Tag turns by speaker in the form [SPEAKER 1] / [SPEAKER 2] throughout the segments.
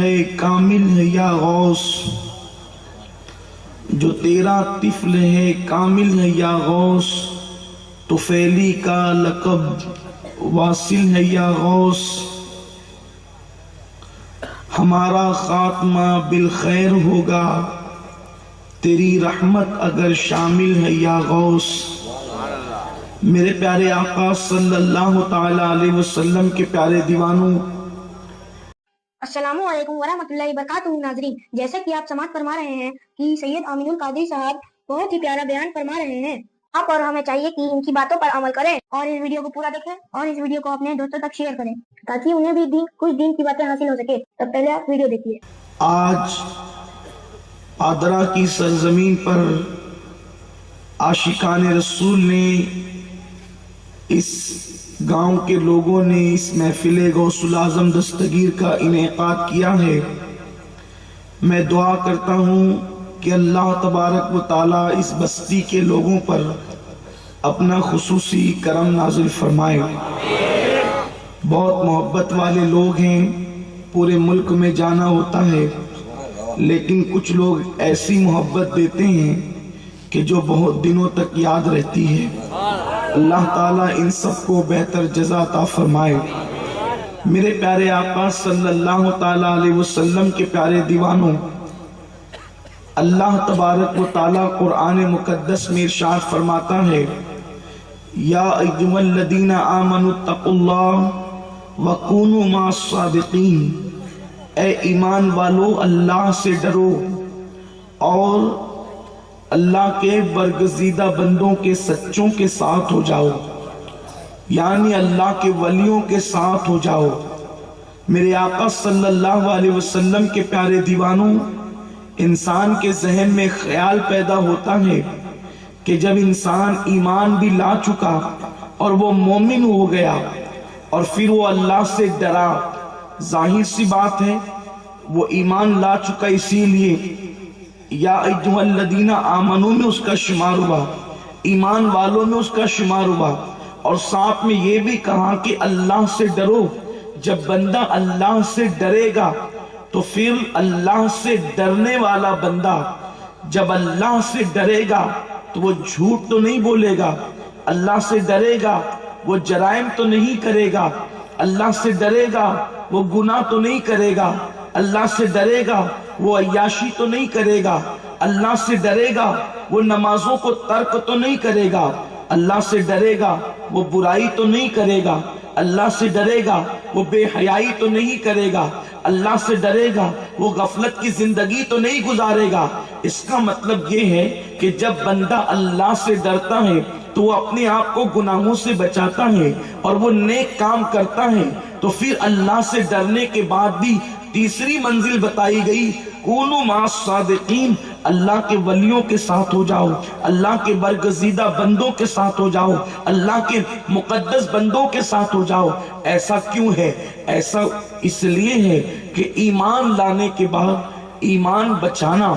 [SPEAKER 1] ہے کامل ہے یا غوث، جو تیرا طفل ہے کامل ہے یا غوث، تو فیلی کا لقب واصل ہے یا غوث، ہمارا خاتمہ بالخیر ہوگا تیری رحمت اگر شامل ہے یا غوث۔ میرے پیارے آقا صلی اللہ تعالی علیہ وسلم کے پیارے دیوانوں،
[SPEAKER 2] السلام علیکم ورحمۃ اللہ وبرکاتہ۔ ناظرین، جیسا کہ آپ سماعت فرما رہے ہیں کہ سید امین القادری صاحب بہت ہی پیارا بیان فرما رہے ہیں۔ آپ اور ہمیں چاہیے کہ ان کی باتوں پر عمل کریں اور اس ویڈیو کو پورا دیکھیں اور اس ویڈیو کو اپنے دوستوں تک شیئر کریں تاکہ انہیں بھی کچھ دین کی باتیں حاصل ہو سکے۔ تو پہلے آپ ویڈیو دیکھیے۔
[SPEAKER 1] آج آدرا کی سرزمین پر عاشقان رسول نے، اس گاؤں کے لوگوں نے اس محفل غوث العظم دستگیر کا انعقاد کیا ہے۔ میں دعا کرتا ہوں کہ اللہ تبارک و تعالی اس بستی کے لوگوں پر اپنا خصوصی کرم نازل فرمائے۔ بہت محبت والے لوگ ہیں، پورے ملک میں جانا ہوتا ہے، لیکن کچھ لوگ ایسی محبت دیتے ہیں کہ جو بہت دنوں تک یاد رہتی ہے۔ اللہ تعالیٰ ان سب کو بہتر جزا عطا فرمائے۔ میرے پیارے آقا صلی اللہ تعالی علیہ وسلم کے پیارے دیوانوں، اللہ تبارک و تعالیٰ قرآن مقدس میں ارشاد فرماتا ہے، یا ایھا الذین آمنوا اتقوا اللہ وکونوا مع الصادقین، اے ایمان والو اللہ سے ڈرو اور اللہ کے برگزیدہ بندوں کے سچوں کے ساتھ ہو جاؤ، یعنی اللہ کے ولیوں کے ساتھ ہو جاؤ۔ میرے آقا صلی اللہ علیہ وسلم کے پیارے دیوانوں، انسان کے ذہن میں خیال پیدا ہوتا ہے کہ جب انسان ایمان بھی لا چکا اور وہ مومن ہو گیا اور پھر وہ اللہ سے ڈرا، ظاہر سی بات ہے وہ ایمان لا چکا، اسی لیے یا ایھا الذین آمنوا میں اس کا شمار ہوا، ایمان والوں میں اس کا شمار ہوا، اور ساتھ میں یہ بھی کہا کہ اللہ سے ڈرو۔ جب بندہ اللہ سے ڈرے گا تو پھر اللہ سے ڈرنے والا بندہ جب اللہ سے ڈرے گا تو وہ جھوٹ تو نہیں بولے گا، اللہ سے ڈرے گا وہ جرائم تو نہیں کرے گا، اللہ سے ڈرے گا وہ گناہ تو نہیں کرے گا، اللہ سے ڈرے گا وہ عیاشی تو نہیں کرے گا، اللہ سے ڈرے گا وہ نمازوں کو ترک تو نہیں کرے گا، اللہ سے ڈرے گا وہ برائی تو نہیں کرے گا، اللہ سے ڈرے گا وہ بے حیائی تو نہیں کرے گا، اللہ سے ڈرے گا وہ غفلت کی زندگی تو نہیں گزارے گا۔ اس کا مطلب یہ ہے کہ جب بندہ اللہ سے ڈرتا ہے تو وہ اپنے آپ کو گناہوں سے بچاتا ہے اور وہ نیک کام کرتا ہے، تو پھر اللہ سے ڈرنے کے بعد بھی تیسری منزل بتائی گئی، کونوا مع الصادقین، اللہ کے ولیوں کے ساتھ ہو جاؤ، اللہ کے برگزیدہ بندوں کے ساتھ ہو جاؤ، اللہ کے مقدس بندوں کے ساتھ ہو جاؤ۔ ایسا کیوں ہے؟ ایسا اس لیے ہے کہ ایمان لانے کے بعد ایمان بچانا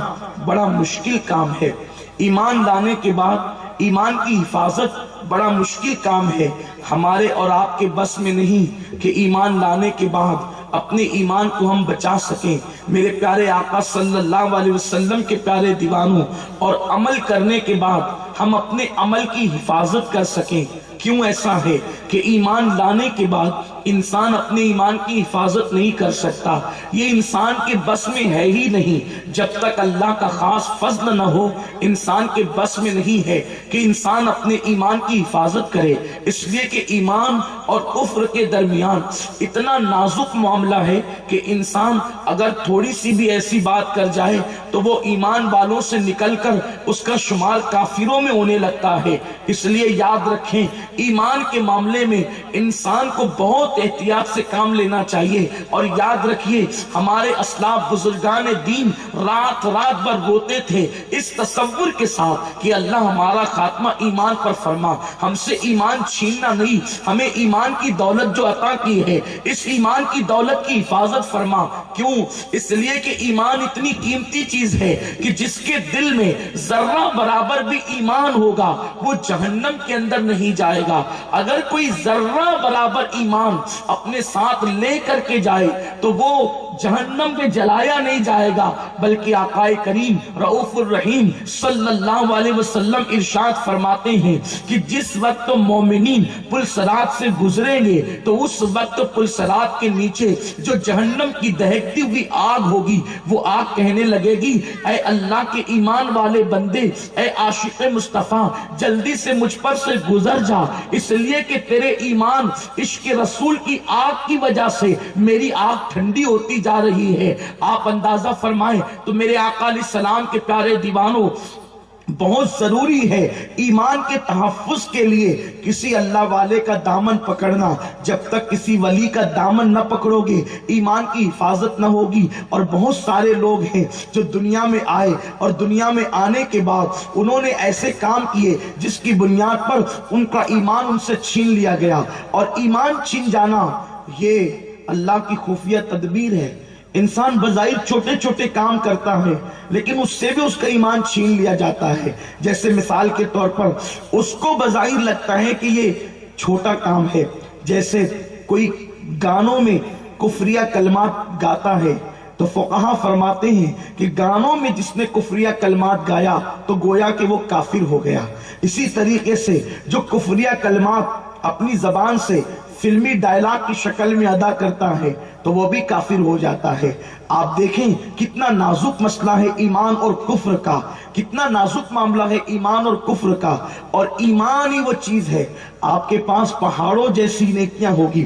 [SPEAKER 1] بڑا مشکل کام ہے، ایمان لانے کے بعد ایمان کی حفاظت بڑا مشکل کام ہے۔ ہمارے اور آپ کے بس میں نہیں کہ ایمان لانے کے بعد اپنے ایمان کو ہم بچا سکیں۔ میرے پیارے آقا صلی اللہ علیہ وسلم کے پیارے دیوانوں، اور عمل کرنے کے بعد ہم اپنے عمل کی حفاظت کر سکیں۔ کیوں ایسا ہے کہ ایمان لانے کے بعد انسان اپنے ایمان کی حفاظت نہیں کر سکتا؟ یہ انسان کے بس میں ہے ہی نہیں، جب تک اللہ کا خاص فضل نہ ہو انسان کے بس میں نہیں ہے کہ انسان اپنے ایمان کی حفاظت کرے، اس لیے کہ ایمان اور کفر کے درمیان اتنا نازک معاملہ ہے کہ انسان اگر تھوڑی سی بھی ایسی بات کر جائے تو وہ ایمان والوں سے نکل کر اس کا شمار کافروں میں ہونے لگتا ہے۔ اس لیے یاد رکھیں، ایمان کے معاملے میں انسان کو بہت احتیاط سے کام لینا چاہیے، اور یاد رکھیے ہمارے اسلاف بزرگان دین رات رات بھر روتے تھے اس تصور کے ساتھ کہ اللہ ہمارا خاتمہ ایمان پر فرما، ہم سے ایمان چھیننا نہیں، ہمیں ایمان کی دولت جو عطا کی ہے اس ایمان کی دولت کی حفاظت فرما۔ کیوں؟ اس لیے کہ ایمان اتنی قیمتی چیز ہے کہ جس کے دل میں ذرہ برابر بھی ایمان ہوگا وہ جہنم کے اندر نہیں جائے گا۔ اگر کوئی ذرہ برابر ایمان اپنے ساتھ لے کر کے جائے تو وہ جہنم میں جلایا نہیں جائے گا، بلکہ آقا کریم رؤوف الرحیم صلی اللہ علیہ وسلم ارشاد فرماتے ہیں کہ جس وقت مومنین پل صراط سے گزریں گے تو اس وقت پل صراط کے نیچے جو جہنم کی دہکتی ہوئی آگ ہوگی، وہ آگ کہنے لگے گی اے اللہ کے ایمان والے بندے، اے عاشق مصطفیٰ، جلدی سے مجھ پر سے گزر جا، اس لیے کہ تیرے ایمان عشق رسول کی آگ کی وجہ سے میری آگ ٹھنڈی ہوتی جا رہی ہے۔ آپ اندازہ فرمائیں تو میرے آقا علیہ السلام کے پیارے دیوانوں، بہت ضروری ہے ایمان کے تحفظ کے لیے کسی اللہ والے کا دامن پکڑنا۔ جب تک کسی ولی کا دامن نہ پکڑو گے ایمان کی حفاظت نہ ہوگی۔ اور بہت سارے لوگ ہیں جو دنیا میں آئے اور دنیا میں آنے کے بعد انہوں نے ایسے کام کیے جس کی بنیاد پر ان کا ایمان ان سے چھین لیا گیا، اور ایمان چھین جانا یہ اللہ کی خفیہ تدبیر ہے۔ انسان بظاہر چھوٹے چھوٹے کام کرتا ہے لیکن اس سے بھی اس کا ایمان چھین لیا جاتا ہے۔ جیسے مثال کے طور پر اس کو بظاہر لگتا ہے کہ یہ چھوٹا کام ہے، جیسے کوئی گانوں میں کفریہ کلمات گاتا ہے تو فقہا فرماتے ہیں کہ گانوں میں جس نے کفریہ کلمات گایا تو گویا کہ وہ کافر ہو گیا۔ اسی طریقے سے جو کفریہ کلمات اپنی زبان سے فلمی ڈائلاگ کی شکل میں ادا کرتا ہے تو وہ بھی کافر ہو جاتا ہے۔ آپ دیکھیں کتنا نازک مسئلہ ہے ایمان اور کفر کا، کتنا نازک معاملہ ہے ایمان اور کفر کا۔ اور ایمان ہی وہ چیز ہے، آپ کے پاس پہاڑوں جیسی نیکیاں ہوگی،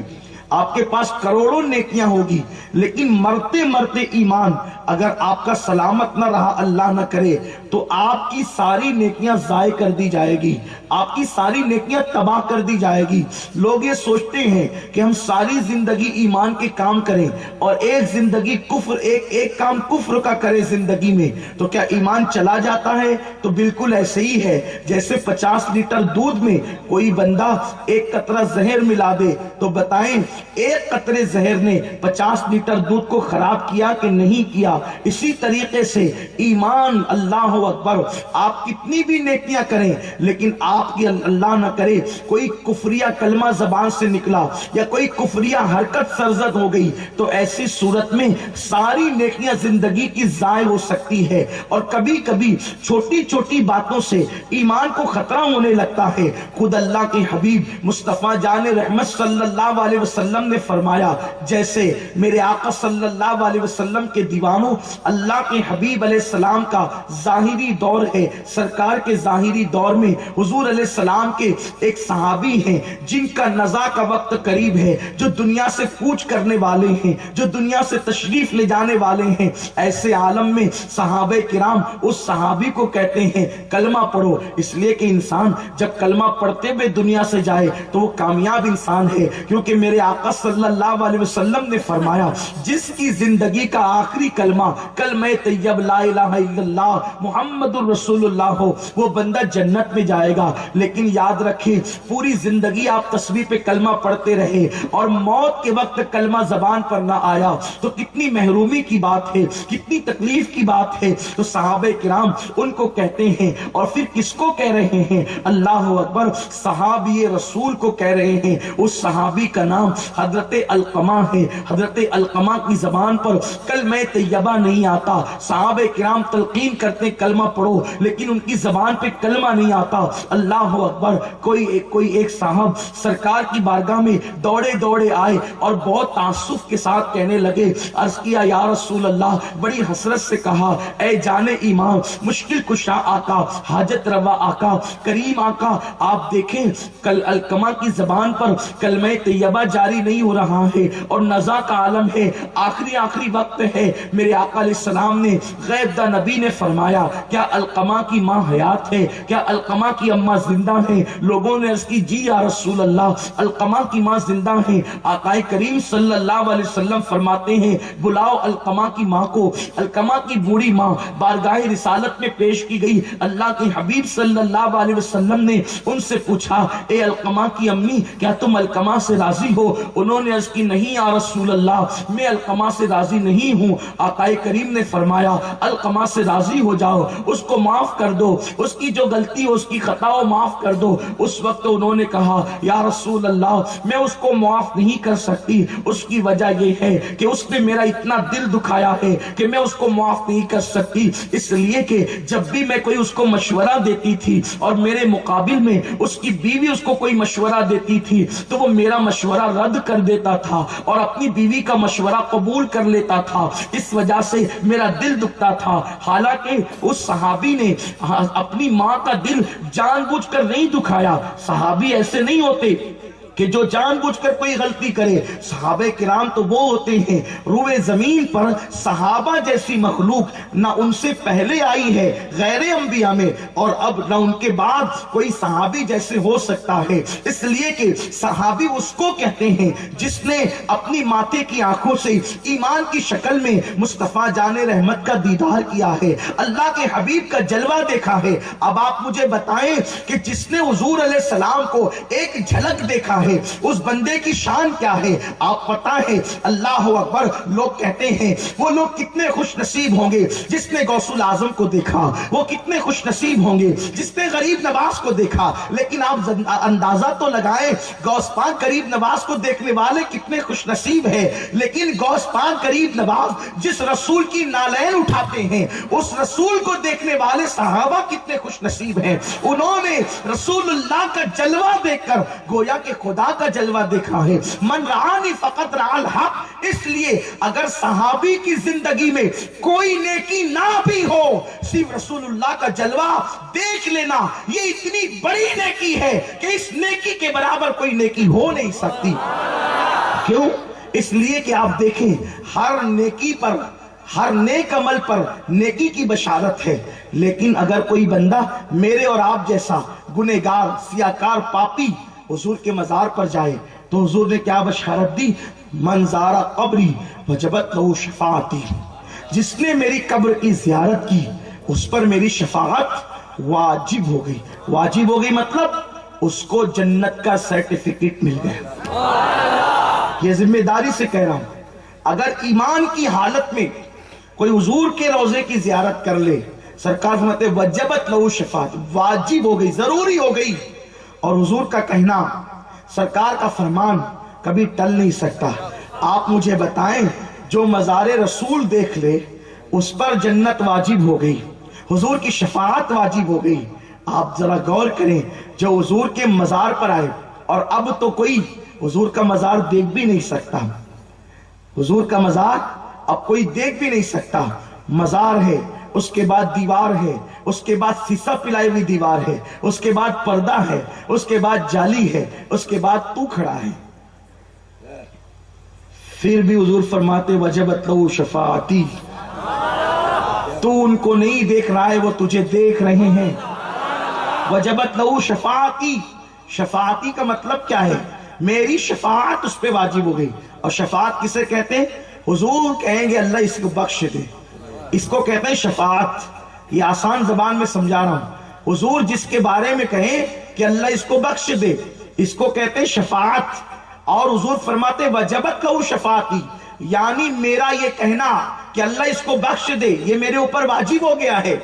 [SPEAKER 1] آپ کے پاس کروڑوں نیکیاں ہوگی، لیکن مرتے مرتے ایمان اگر آپ کا سلامت نہ رہا، اللہ نہ کرے، تو آپ کی ساری نیکیاں ضائع کر دی جائے گی، آپ کی ساری نیکیاں تباہ کر دی جائے گی۔ لوگ یہ سوچتے ہیں کہ ہم ساری زندگی ایمان کے کام کریں اور ایک زندگی کفر، ایک کام کفر کا کرے زندگی میں، تو کیا ایمان چلا جاتا ہے؟ تو بالکل ایسے ہی ہے جیسے 50 لیٹر دودھ میں کوئی بندہ ایک قطرہ زہر ملا دے، تو بتائیں ایک قطرے زہر نے 50 لیٹر دودھ کو خراب کیا کہ نہیں کیا؟ اسی طریقے سے ایمان، اللہ اکبر، آپ کتنی بھی نیکیاں کریں لیکن آپ کی اللہ نہ کرے کوئی کفریہ کلمہ زبان سے نکلا یا کوئی کفریہ حرکت سرزد ہو گئی تو ایسی صورت میں ساری نیکیاں زندگی کی ضائع ہو سکتی ہے۔ اور کبھی کبھی چھوٹی چھوٹی باتوں سے ایمان کو خطرہ ہونے لگتا ہے۔ خود اللہ کے حبیب مصطفیٰ جان رحمت صلی اللہ علیہ وسلم نے فرمایا، جیسے میرے آقا صلی اللہ علیہ وسلم کے دیوانوں، اللہ کے حبیب علیہ السلام کا ظاہری دور ہے، سرکار کے ظاہری دور میں حضور علیہ السلام کے ایک صحابی ہیں جن کا نزا کا وقت قریب ہے، جو دنیا سے کوچ کرنے والے ہیں، جو دنیا سے تشریف لے جانے والے ہیں۔ ایسے عالم میں صحابہ کرام اس صحابی کو کہتے ہیں کلمہ پڑھو، اس لیے کہ انسان جب کلمہ پڑھتے ہوئے دنیا سے جائے تو وہ کامیاب انسان ہے، کیونکہ میرے آقا صلی اللہ علیہ وسلم نے فرمایا جس کی زندگی کا آخری کلمہ کلمہ طیب لا الہ الا اللہ محمد الرسول اللہ ہو، وہ بندہ جنت میں جائے گا۔ لیکن یاد رکھیں پوری زندگی آپ تسبیح پہ کلمہ پڑھتے رہے اور موت کے وقت کلمہ زبان پر نہ آیا تو کتنی محرومی کی بات ہے، کتنی تکلیف کی بات ہے۔ تو صحابہ کرام ان کو کہتے ہیں، اور پھر کس کو کہہ رہے ہیں؟ اللہ اکبر، صحابی رسول کو کہہ رہے ہیں۔ اس صحابی کا نام حضرت علقمہ ہے۔ حضرت علقمہ کی زبان پر کلمہ طیبہ نہیں آتا، صحابہ کرام تلقین کرتے کلمہ پڑھو، لیکن ان کی زبان پہ کلمہ نہیں آتا۔ اللہ اکبر، کوئی ایک صاحب سرکار کی بارگاہ میں دوڑے دوڑے آئے اور بہت تعصف کے ساتھ کہنے لگے، عرض کیا یا رسول اللہ، بڑی حسرت سے کہا اے جان ایمان، مشکل کشا آقا، حاجت روا آقا، کریم آقا، آپ دیکھیں کل علقمہ کی زبان پر کلمہ طیبہ جاری نہیں ہو رہا ہے اور نزا کا عالم ہے، آخری وقت ہے۔ میرے آقا علیہ السلام نے غیب دا نبی نے فرمایا کیا علقمہ کی ماں حیات ہے؟ کیا علقمہ کی اماں زندہ ہیں؟ لوگوں نے عرض کی جی یا رسول اللہ، علقمہ کی ماں زندہ ہیں۔ آقا کریم صلی اللہ علیہ وسلم فرماتے ہیں بلاؤ علقمہ کی ماں کو۔ علقمہ کی بوڑھی ماں بارگاہ رسالت میں پیش کی گئی۔ اللہ کے حبیب صلی اللہ علیہ وسلم نے ان سے پوچھا اے علقمہ کی امی، کیا تم علقمہ سے راضی ہو؟ انہوں نے عرض کی نہیں یا رسول اللہ میں علقمہ سے راضی نہیں ہوں۔ آقا کریم نے فرمایا علقمہ سے راضی ہو جاؤ، اس کو معاف کر دو، اس کی جو غلطی ہو اس کی خطا ہو معاف کر دو۔ اس وقت انہوں نے کہا یا رسول اللہ میں اس کو معاف نہیں کر سکتی، اس کی وجہ یہ ہے کہ اس نے میرا اتنا دل دکھایا ہے کہ میں اس کو معاف نہیں کر سکتی، اس لیے کہ جب بھی میں کوئی اس کو مشورہ دیتی تھی اور میرے مقابل میں اس کی بیوی اس کو کوئی مشورہ دیتی تھی تو وہ میرا مشورہ رد کر دیتا تھا اور اپنی بیوی کا مشورہ قبول کر لیتا تھا، اس وجہ سے میرا دل دکھتا تھا۔ حالانکہ اس صحابی نے اپنی ماں کا دل جان بوجھ کر نہیں دکھایا، صحابی ایسے نہیں ہوتے کہ جو جان بوجھ کر کوئی غلطی کرے، صحابہ کرام تو وہ ہوتے ہیں روئے زمین پر صحابہ جیسی مخلوق نہ ان سے پہلے آئی ہے غیر انبیاء میں اور اب نہ ان کے بعد کوئی صحابی جیسے ہو سکتا ہے، اس لیے کہ صحابی اس کو کہتے ہیں جس نے اپنی ماتھے کی آنکھوں سے ایمان کی شکل میں مصطفیٰ جان رحمت کا دیدار کیا ہے، اللہ کے حبیب کا جلوہ دیکھا ہے۔ اب آپ مجھے بتائیں کہ جس نے حضور علیہ السلام کو ایک جھلک دیکھا ہے اس بندے کی شان کیا ہے؟ آپ پتہ ہے اللہ اکبر لوگ کہتے ہیں وہ لوگ کتنے خوش نصیب ہوں گے جس نے غوث الاعظم کو دیکھا، وہ کتنے خوش نصیب ہوں گے جس نے غریب نواز کو دیکھا، لیکن آپ اندازہ تو لگائیں غوث پاک غریب نواز کو دیکھنے والے کتنے خوش نصیب ہیں، لیکن غوث پاک غریب نواز جس رسول کی نالین اٹھاتے ہیں اس رسول کو دیکھنے والے صحابہ کتنے خوش نصیب ہیں، انہوں نے رسول اللہ کا جلوہ دیکھ کر گویا کہ خدا کا جلوہ دیکھا ہے۔ من رعانی فقط رعا الحق، اس لیے اگر صحابی کی زندگی میں کوئی نیکی نہ بھی ہو صرف رسول اللہ کا جلوہ دیکھ لینا یہ اتنی بڑی نیکی ہے کہ اس نیکی کے برابر کوئی نیکی ہو نہیں سکتی۔ کیوں؟ اس لیے کہ آپ دیکھیں ہر نیکی پر، ہر نیک عمل پر نیکی کی بشارت ہے، لیکن اگر کوئی بندہ میرے اور آپ جیسا گنہگار سیاکار پاپی حضور کے مزار پر جائے تو حضور نے کیا بشارت دی؟ من زارا قبری وجبت لہو شفاعتی، جس نے میری قبر کی زیارت کی اس پر میری شفاعت واجب ہو گئی۔ واجب ہو گئی مطلب اس کو جنت کا سرٹیفکیٹ مل گیا۔ یہ ذمہ داری سے کہہ رہا ہوں، اگر ایمان کی حالت میں کوئی حضور کے روضے کی زیارت کر لے، سرکار فرماتے وجبت لہو شفاعت، واجب ہو گئی، ضروری ہو گئی۔ اور حضور کا کہنا، سرکار کا فرمان کبھی ٹل نہیں سکتا۔ آپ مجھے بتائیں جو مزار رسول دیکھ لے اس پر جنت واجب ہو گئی، حضور کی شفاعت واجب ہو گئی۔ آپ ذرا غور کریں جو حضور کے مزار پر آئے اور اب تو کوئی حضور کا مزار دیکھ بھی نہیں سکتا، حضور کا مزار اب کوئی دیکھ بھی نہیں سکتا، مزار ہے اس کے بعد دیوار ہے، اس کے بعد سیسا پلائی ہوئی دیوار ہے، اس کے بعد پردہ ہے، اس کے بعد جالی ہے، اس کے بعد تو کھڑا ہے، پھر بھی حضور فرماتے وجبت لہو شفاعتی، تو ان کو نہیں دیکھ رہا ہے وہ تجھے دیکھ رہے ہیں۔ وجبت لہو شفاعتی، شفاعتی کا مطلب کیا ہے؟ میری شفاعت اس پہ واجب ہو گئی۔ اور شفاعت کسے کہتے ہیں؟ حضور کہیں گے اللہ اس کو بخش دے، اس کو کہتے ہیں شفاعت۔ یہ آسان زبان میں سمجھا رہا ہوں، حضور جس کے بارے میں کہیں کہ اللہ اس کو بخش دے اس کو کہتے ہیں شفاعت۔ اور حضور فرماتے وجبت لہو شفاعتی، یعنی میرا یہ کہنا کہ اللہ اس کو بخش دے یہ میرے اوپر واجب ہو گیا ہے،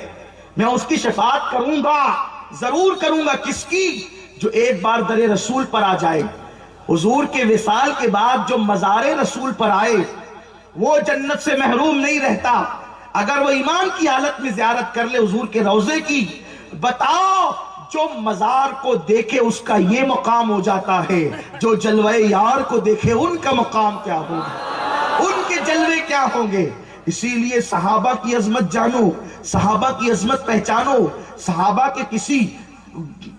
[SPEAKER 1] میں اس کی شفاعت کروں گا، ضرور کروں گا۔ کس کی؟ جو ایک بار در رسول پر آ جائے، حضور کے وصال کے بعد جو مزار رسول پر آئے وہ جنت سے محروم نہیں رہتا۔ اگر وہ ایمان کی حالت میں زیارت کر لے حضور کے روضے کی، بتاؤ جو مزار کو دیکھے اس کا یہ مقام ہو جاتا ہے، جو جلوے یار کو دیکھے ان کا مقام کیا ہوگا، ان کے جلوے کیا ہوں گے۔ اسی لیے صحابہ کی عظمت جانو، صحابہ کی عظمت پہچانو، صحابہ کے کسی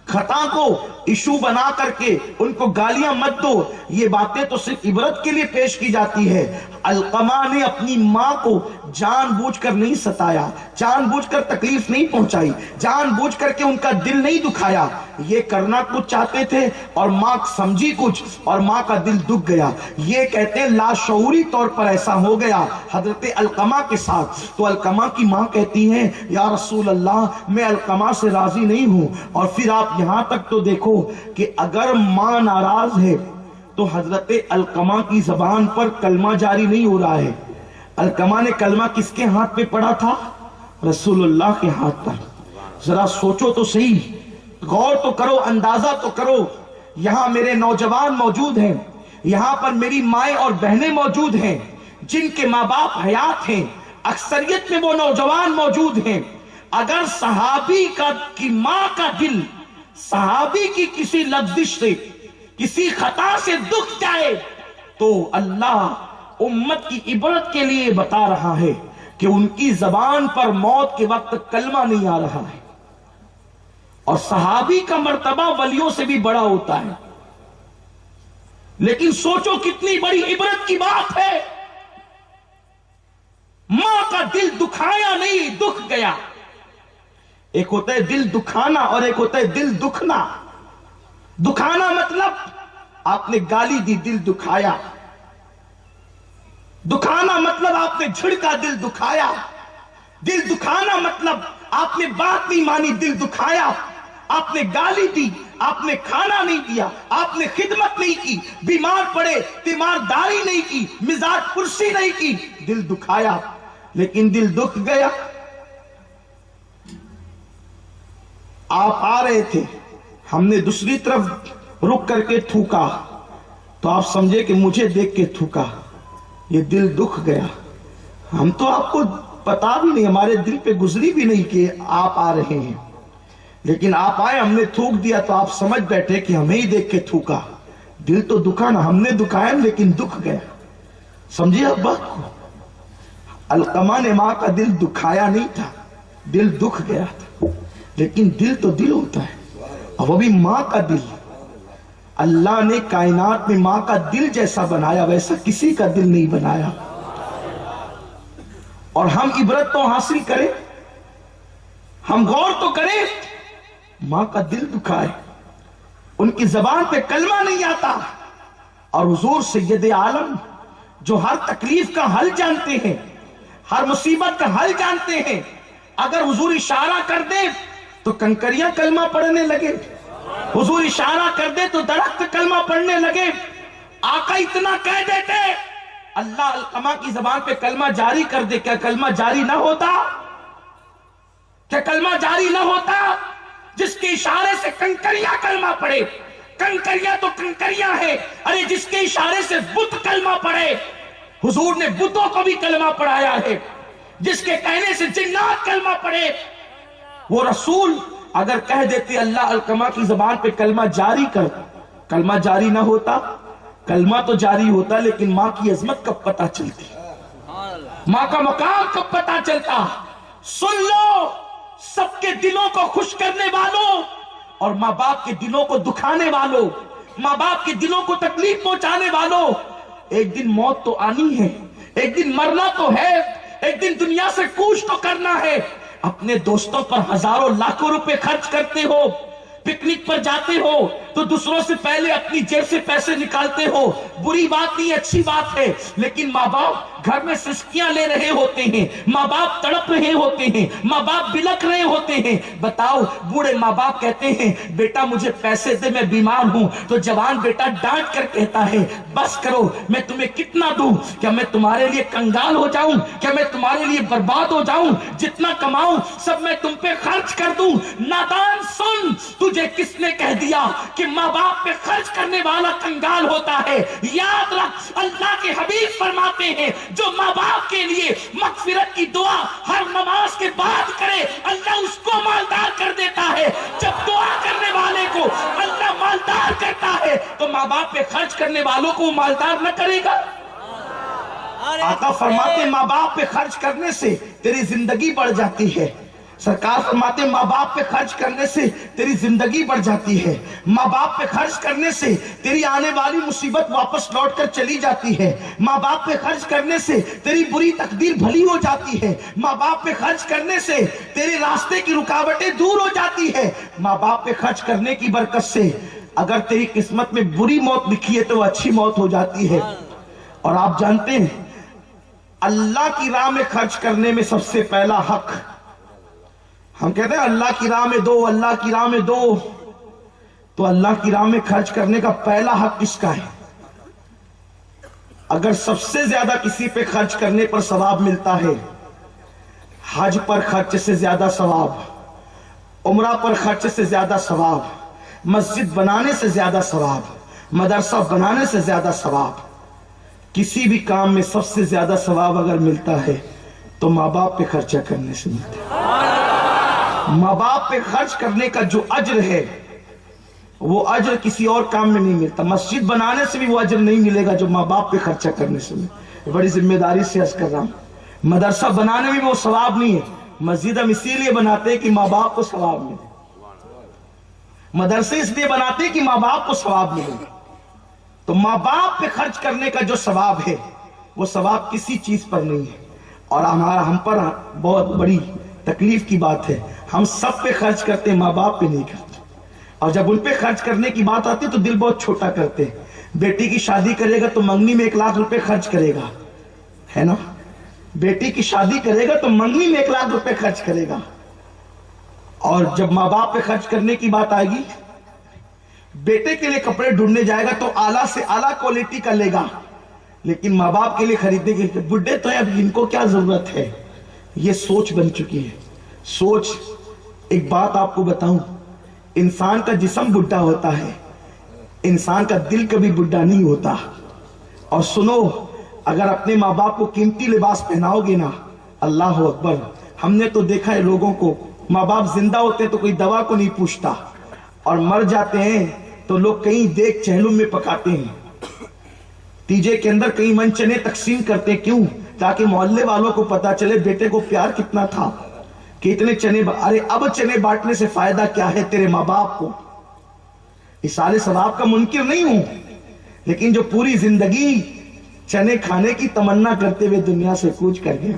[SPEAKER 1] خطا کو ایشو بنا کر کے ان کو گالیاں مت دو، یہ باتیں تو صرف عبرت کے لیے پیش کی جاتی ہے۔ علقمہ نے اپنی ماں کو جان بوجھ کر نہیں ستایا، جان بوجھ کر تکلیف نہیں پہنچائی، جان بوجھ کر کے ان کا دل نہیں دکھایا، یہ کرنا کچھ چاہتے تھے اور ماں سمجھی کچھ اور ماں کا دل دکھ گیا۔ یہ کہتے ہیں لاشعوری طور پر ایسا ہو گیا حضرت علقمہ کے ساتھ۔ تو علقمہ کی ماں کہتی ہیں یا رسول اللہ میں علقمہ سے راضی نہیں ہوں۔ اور پھر آپ یہاں تک تو دیکھو کہ اگر ماں ناراض ہے تو حضرت علقمہ کی زبان پر کلمہ جاری نہیں ہو رہا ہے. علقمہ نے کلمہ کس کے ہاتھ پہ پڑھا تھا؟ رسول اللہ کے ہاتھ پر. ذرا سوچو تو صحیح، غور تو کرو، اندازہ تو کرو. یہاں میرے نوجوان موجود ہیں، یہاں پر میری مائیں اور بہنیں موجود ہیں جن کے ماں باپ حیات ہیں، اکثریت میں وہ نوجوان موجود ہیں. اگر صحابی کی ماں کا دل صحابی کی کسی لفظش سے، کسی خطا سے دکھ جائے تو اللہ امت کی عبرت کے لیے بتا رہا ہے کہ ان کی زبان پر موت کے وقت کلمہ نہیں آ رہا ہے. اور صحابی کا مرتبہ ولیوں سے بھی بڑا ہوتا ہے. لیکن سوچو کتنی بڑی عبرت کی بات ہے. ماں کا دل دکھایا نہیں، دکھ گیا. ایک ہوتا ہے دل دکھانا اور ایک ہوتا ہے دل دکھنا. دکھانا مطلب آپ نے گالی دی، دل دکھایا. دکھانا مطلب آپ نے جھڑکا، دل دکھایا. دل دکھانا مطلب آپ نے بات نہیں مانی، دل دکھایا. آپ نے گالی دی، آپ نے کھانا نہیں دیا، آپ نے خدمت نہیں کی، بیمار پڑے تیمارداری نہیں کی، مزاج پرسی نہیں کی، دل دکھایا. لیکن دل دکھ گیا. آپ آ رہے تھے، ہم نے دوسری طرف رک کر کے تھوکا تو آپ سمجھے کہ مجھے دیکھ کے تھوکا، یہ دل دکھ گیا. ہم تو آپ کو پتا بھی نہیں، ہمارے دل پہ گزری بھی نہیں کہ آپ آ رہے ہیں. لیکن آپ آئے، ہم نے تھوک دیا تو آپ سمجھ بیٹھے کہ ہمیں ہی دیکھ کے تھوکا. دل تو دکھا نا، ہم نے دکھایا لیکن دکھ گیا. سمجھے اب بات کو؟ علقمہ نے ماں کا دل دکھایا نہیں تھا، دل دکھ گیا تھا. لیکن دل تو دل ہوتا ہے، اور وہ بھی ماں کا دل. اللہ نے کائنات میں ماں کا دل جیسا بنایا ویسا کسی کا دل نہیں بنایا. اور ہم عبرت تو حاصل کریں، ہم غور تو کریں. ماں کا دل دکھائے، ان کی زبان پہ کلمہ نہیں آتا، اور حضور سید عالم جو ہر تکلیف کا حل جانتے ہیں، ہر مصیبت کا حل جانتے ہیں، اگر حضور اشارہ کر دے تو کنکریاں کلمہ پڑھنے لگے، حضور اشارہ کر دے تو درخت کلمہ پڑھنے لگے. آقا اتنا کہہ دیتے، اللہ علقمہ کی زبان پہ کلمہ جاری کر دے، کیا کلمہ جاری نہ ہوتا؟ کیا کلمہ جاری نہ ہوتا؟ جس کے اشارے سے کنکریاں کلمہ پڑھے. کنکریاں تو کنکریاں ہیں، ارے جس کے اشارے سے بت کلمہ پڑھے. حضور نے بتوں کو بھی کلمہ پڑھایا ہے، جس کے کہنے سے جنات کلمہ پڑھے. وہ رسول اگر کہہ دیتے اللہ علقمہ کی زبان پہ کلمہ جاری کر، کلمہ جاری نہ ہوتا؟ کلمہ تو جاری ہوتا، لیکن ماں کی عظمت کب پتہ چلتی، ماں کا مقام کب پتہ چلتا؟ سن لو، سب کے دلوں کو خوش کرنے والوں اور ماں باپ کے دلوں کو دکھانے والوں، ماں باپ کے دلوں کو تکلیف پہنچانے والوں، ایک دن موت تو آنی ہے، ایک دن مرنا تو ہے، ایک دن دنیا سے کوچ تو کرنا ہے. اپنے دوستوں پر ہزاروں لاکھوں روپے خرچ کرتے ہو، پکنک پر جاتے ہو تو دوسروں سے پہلے اپنی جیب سے پیسے نکالتے ہو. بری بات نہیں، اچھی بات ہے. لیکن ماں باپ گھر میں سسکیاں لے رہے ہوتے ہیں، ماں باپ تڑپ رہے ہوتے ہیں، ماں باپ بلک رہے ہوتے ہیں. بتاؤ، بوڑھے ماں باپ کہتے ہیں بیٹا مجھے پیسے دے، میں بیمار ہوں. تو جوان بیٹا ڈانٹ کر کہتا ہے بس کرو، میں تمہیں کتنا دوں؟ کیا میں تمہارے لیے کنگال ہو جاؤں؟ کیا میں تمہارے لیے برباد ہو جاؤں؟ جتنا کماؤں سب میں تم پہ خرچ کر دوں. نادان سن، تجھے کس نے کہہ دیا کہ ماں باپ پہ خرچ کرنے والا کنگال ہوتا ہے؟ یاد رکھ، اللہ کے حبیب فرماتے ہیں جو ماں باپ کے لیے مغفرت کی دعا ہر نماز کے بعد کرے اللہ اس کو مالدار کر دیتا ہے. جب دعا کرنے والے کو اللہ مالدار کرتا ہے تو ماں باپ پہ خرچ کرنے والوں کو مالدار نہ کرے گا؟ آقا فرماتے ماں باپ پہ خرچ کرنے سے تیری زندگی بڑھ جاتی ہے. سرکار فرماتے ماں باپ پہ خرچ کرنے سے تیری زندگی بڑھ جاتی ہے. ماں باپ پہ خرچ کرنے سے تیری آنے والی مصیبت واپس لوٹ کر چلی جاتی ہے. ماں باپ پہ خرچ کرنے سے تیری بری تقدیر بھلی ہو جاتی ہے. ماں باپ پہ خرچ کرنے سے تیرے راستے کی رکاوٹیں دور ہو جاتی ہے. ماں باپ پہ خرچ کرنے کی برکت سے اگر تیری قسمت میں بری موت لکھی ہے تو وہ اچھی موت ہو جاتی ہے. اور آپ جانتے ہیں اللہ کی راہ میں خرچ کرنے میں سب سے پہلا حق، ہم کہتے ہیں اللہ کی راہ میں دو، اللہ کی راہ میں دو، تو اللہ کی راہ میں خرچ کرنے کا پہلا حق کس کا ہے؟ اگر سب سے زیادہ کسی پہ خرچ کرنے پر ثواب ملتا ہے، حج پر خرچ سے زیادہ ثواب، عمرہ پر خرچ سے زیادہ ثواب، مسجد بنانے سے زیادہ ثواب، مدرسہ بنانے سے زیادہ ثواب، کسی بھی کام میں سب سے زیادہ ثواب اگر ملتا ہے تو ماں باپ پہ خرچہ کرنے سے ملتا ہے۔ ماں باپ پہ خرچ کرنے کا جو اجر ہے وہ اجر کسی اور کام میں نہیں ملتا۔ مسجد بنانے سے بھی وہ اجر نہیں ملے گا جو ماں باپ پہ خرچہ کرنے سے ملے۔ بڑی ذمہ داری سے عرض کر رہا ہوں، مدرسہ بنانے میں وہ ثواب نہیں ہے، مسجد ہم اسی لیے بناتے ہیں کہ ماں باپ کو ثواب ملے، مدرسے اس لیے بناتے ہیں کہ ماں باپ کو ثواب ملے۔ تو ماں باپ پہ خرچ کرنے کا جو ثواب ہے وہ ثواب کسی چیز پر نہیں ہے، اور ہم پر بہت بڑی تکلیف کی بات ہے، ہم سب پہ خرچ کرتے ہیں، ماں باپ پہ نہیں کرتے، اور جب ان پہ خرچ کرنے کی بات آتی ہے تو دل بہت چھوٹا کرتے ہیں۔ بیٹی کی شادی کرے گا تو منگنی میں 1 لاکھ روپے خرچ کرے گا، ہے نا؟ بیٹی کی شادی کرے گا تو منگنی میں 1 لاکھ روپے خرچ کرے گا، اور جب ماں باپ پہ خرچ کرنے کی بات آئے گی، بیٹے کے لیے کپڑے ڈھونڈنے جائے گا تو اعلیٰ سے اعلیٰ کوالٹی کا لے گا، لیکن ماں باپ کے لیے خریدنے کے لیے بڈھے تو ہیں، اب ان کو کیا ضرورت ہے؟ یہ سوچ بن چکی ہے، سوچ۔ ایک بات آپ کو بتاؤں، انسان کا جسم بڈھا ہوتا ہے، انسان کا دل کبھی بڈھا نہیں ہوتا۔ اور سنو، اگر اپنے ماں باپ کو قیمتی لباس پہناؤ گے نا، اللہ اکبر، ہم نے تو دیکھا ہے لوگوں کو، ماں باپ زندہ ہوتے ہیں تو کوئی دوا کو نہیں پوچھتا، اور مر جاتے ہیں تو لوگ کہیں دیکھ چہلم میں پکاتے ہیں، تیجے کے اندر کئی من چنے تقسیم کرتے ہیں، کیوں؟ تاکہ محلے والوں کو پتا چلے بیٹے کو پیار کتنا تھا کہ اتنے چنے ارے اب چنے بانٹنے سے فائدہ کیا ہے تیرے ماں باپ کو؟ اصال ثواب کا منکر نہیں ہوں، لیکن جو پوری زندگی چنے کھانے کی تمنا کرتے ہوئے دنیا سے کوچ کر گیا،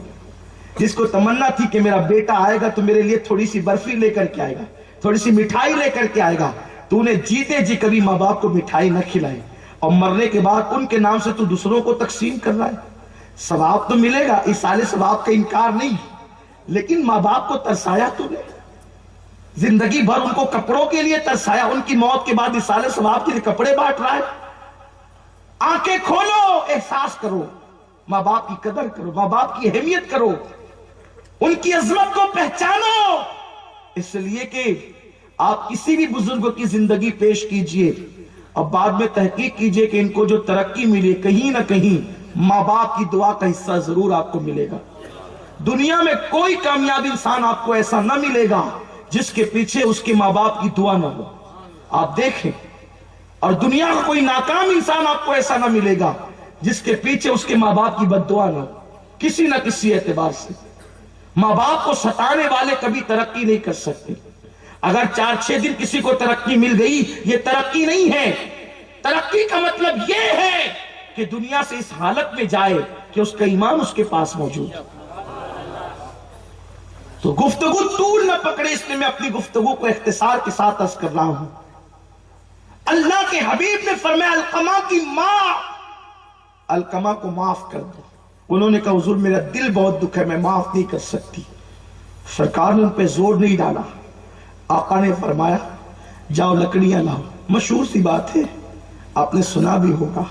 [SPEAKER 1] جس کو تمنا تھی کہ میرا بیٹا آئے گا تو میرے لیے تھوڑی سی برفی لے کر کے آئے گا، تھوڑی سی مٹھائی لے کر کے آئے گا، تو نے جیتے جی کبھی ماں باپ کو مٹھائی نہ کھلائی، اور مرنے کے بعد ان کے نام سے تو دوسروں کو تقسیم کر رہا ہے۔ ثواب تو ملے گا، اصال ثواب کا انکار نہیں، لیکن ماں باپ کو ترسایا تو نے، زندگی بھر ان کو کپڑوں کے لیے ترسایا، ان کی موت کے بعد اصال ثواب کے لیے کپڑے بانٹ رہا ہے۔ آنکھیں کھولو، احساس کرو، ماں باپ کی قدر کرو، ماں باپ کی اہمیت کرو، ان کی عظمت کو پہچانو، اس لیے کہ آپ کسی بھی بزرگ کی زندگی پیش کیجئے اور بعد میں تحقیق کیجئے کہ ان کو جو ترقی ملی کہیں نہ کہیں ماں باپ کی دعا کا حصہ ضرور آپ کو ملے گا۔ دنیا میں کوئی کامیاب انسان آپ کو ایسا نہ ملے گا جس کے پیچھے اس کے ماں باپ کی دعا نہ ہو، آپ دیکھیں، اور دنیا کا کوئی ناکام انسان آپ کو ایسا نہ ملے گا جس کے پیچھے اس کے ماں باپ کی بد دعا نہ ہو، کسی نہ کسی اعتبار سے۔ ماں باپ کو ستانے والے کبھی ترقی نہیں کر سکتے۔ اگر 4-6 دن کسی کو ترقی مل گئی، یہ ترقی نہیں ہے۔ ترقی کا مطلب یہ ہے کہ دنیا سے اس حالت میں جائے کہ اس کا ایمان اس کے پاس موجود ہے۔ تو گفتگو طول نہ پکڑے، اس لیے میں اپنی گفتگو کو اختصار کے ساتھ عرض کر رہا ہوں۔ اللہ کے حبیب نے فرمایا علقمہ کی ماں، علقمہ کو معاف کر دو۔ انہوں نے کہا حضور میرا دل بہت دکھ ہے، میں معاف نہیں کر سکتی۔ سرکار نے ان پہ زور نہیں ڈالا، آقا نے فرمایا جاؤ لکڑیاں لاؤ۔ مشہور سی بات ہے، آپ نے سنا بھی ہوگا،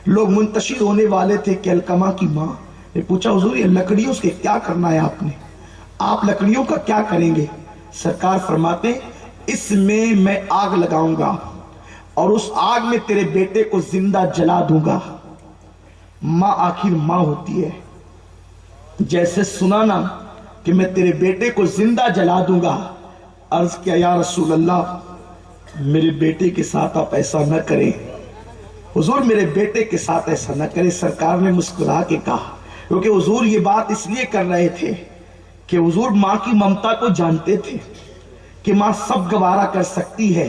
[SPEAKER 1] لوگ منتشر ہونے والے تھے کہ علقمہ کی ماں نے پوچھا حضور یہ لکڑیوں سے کیا کرنا ہے آپ لکڑیوں کا کیا کریں گے؟ سرکار فرماتے اس میں آگ لگاؤں گا اور اس آگ میں تیرے بیٹے کو زندہ جلا دوں گا۔ ماں آخر ماں ہوتی ہے، جیسے سنا نا کہ میں تیرے بیٹے کو زندہ جلا دوں گا، عرض کیا یا رسول اللہ میرے بیٹے کے ساتھ آپ ایسا نہ کریں، حضور میرے بیٹے کے ساتھ ایسا نہ کریں۔ سرکار نے مسکرا کے کہا، کیونکہ حضور یہ بات اس لیے کر رہے تھے کہ حضور ماں کی ممتا کو جانتے تھے کہ ماں سب گوارا کر سکتی ہے،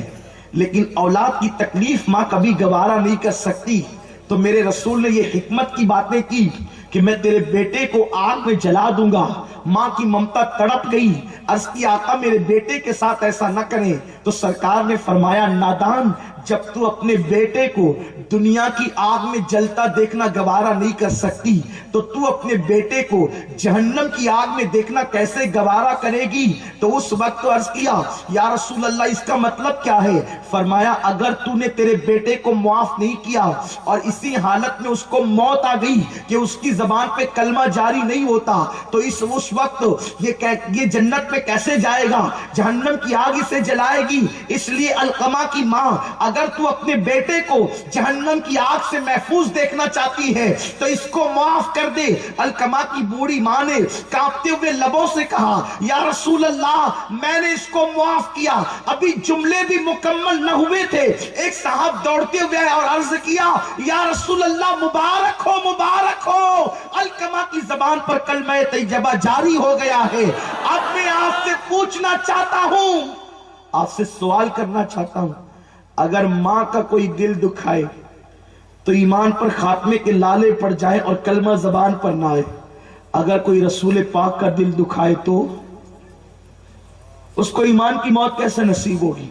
[SPEAKER 1] لیکن اولاد کی تکلیف ماں کبھی گوارا نہیں کر سکتی۔ تو میرے رسول نے یہ حکمت کی باتیں کی کہ میں تیرے بیٹے کو آگ میں جلا دوں گا۔ ماں کی ممتا تڑپ گئی، عرض کی آقا میرے بیٹے کے ساتھ ایسا نہ کریں۔ تو سرکار نے فرمایا نادان، جب تو اپنے بیٹے کو دنیا کی آگ میں جلتا دیکھنا گوارا نہیں کر سکتی تو تو اپنے بیٹے کو جہنم کی آگ میں دیکھنا کیسے گوارا کرے گی؟ تو اس وقت تو عرض کیا یا رسول اللہ اس کا مطلب کیا ہے؟ فرمایا اگر تو نے تیرے بیٹے کو معاف نہیں کیا اور اسی حالت میں اس کو موت آ گئی کہ اس کی زبان پہ کلمہ جاری نہیں ہوتا تو اس وقت یہ جنت میں کیسے جائے گا؟ جہنم کی آگ اسے جلائے گی۔ اس لیے علقمہ کی ماں اگر تو اپنے بیٹے کو جہنم کی آگ سے محفوظ دیکھنا چاہتی ہے تو اس کو معاف کر دے۔ علقمہ کی بوڑھی ماں نے کانپتے ہوئے لبوں سے کہا یا رسول اللہ میں نے اس کو معاف کیا۔ ابھی جملے بھی مکمل نہ ہوئے تھے، ایک صاحب دوڑتے ہوئے اور عرض کیا یا رسول اللہ مبارک ہو مبارک ہو، علقمہ کی زبان پر کلمہ طیبہ جاری ہو گیا ہے۔ اب میں آپ سے پوچھنا چاہتا ہوں، آپ سے سوال کرنا چاہتا ہوں، اگر ماں کا کوئی دل دکھائے تو ایمان پر خاتمے کے لالے پڑ جائے اور کلمہ زبان پر نہ آئے، اگر کوئی رسول پاک کا دل دکھائے تو اس کو ایمان کی موت کیسے نصیب ہوگی؟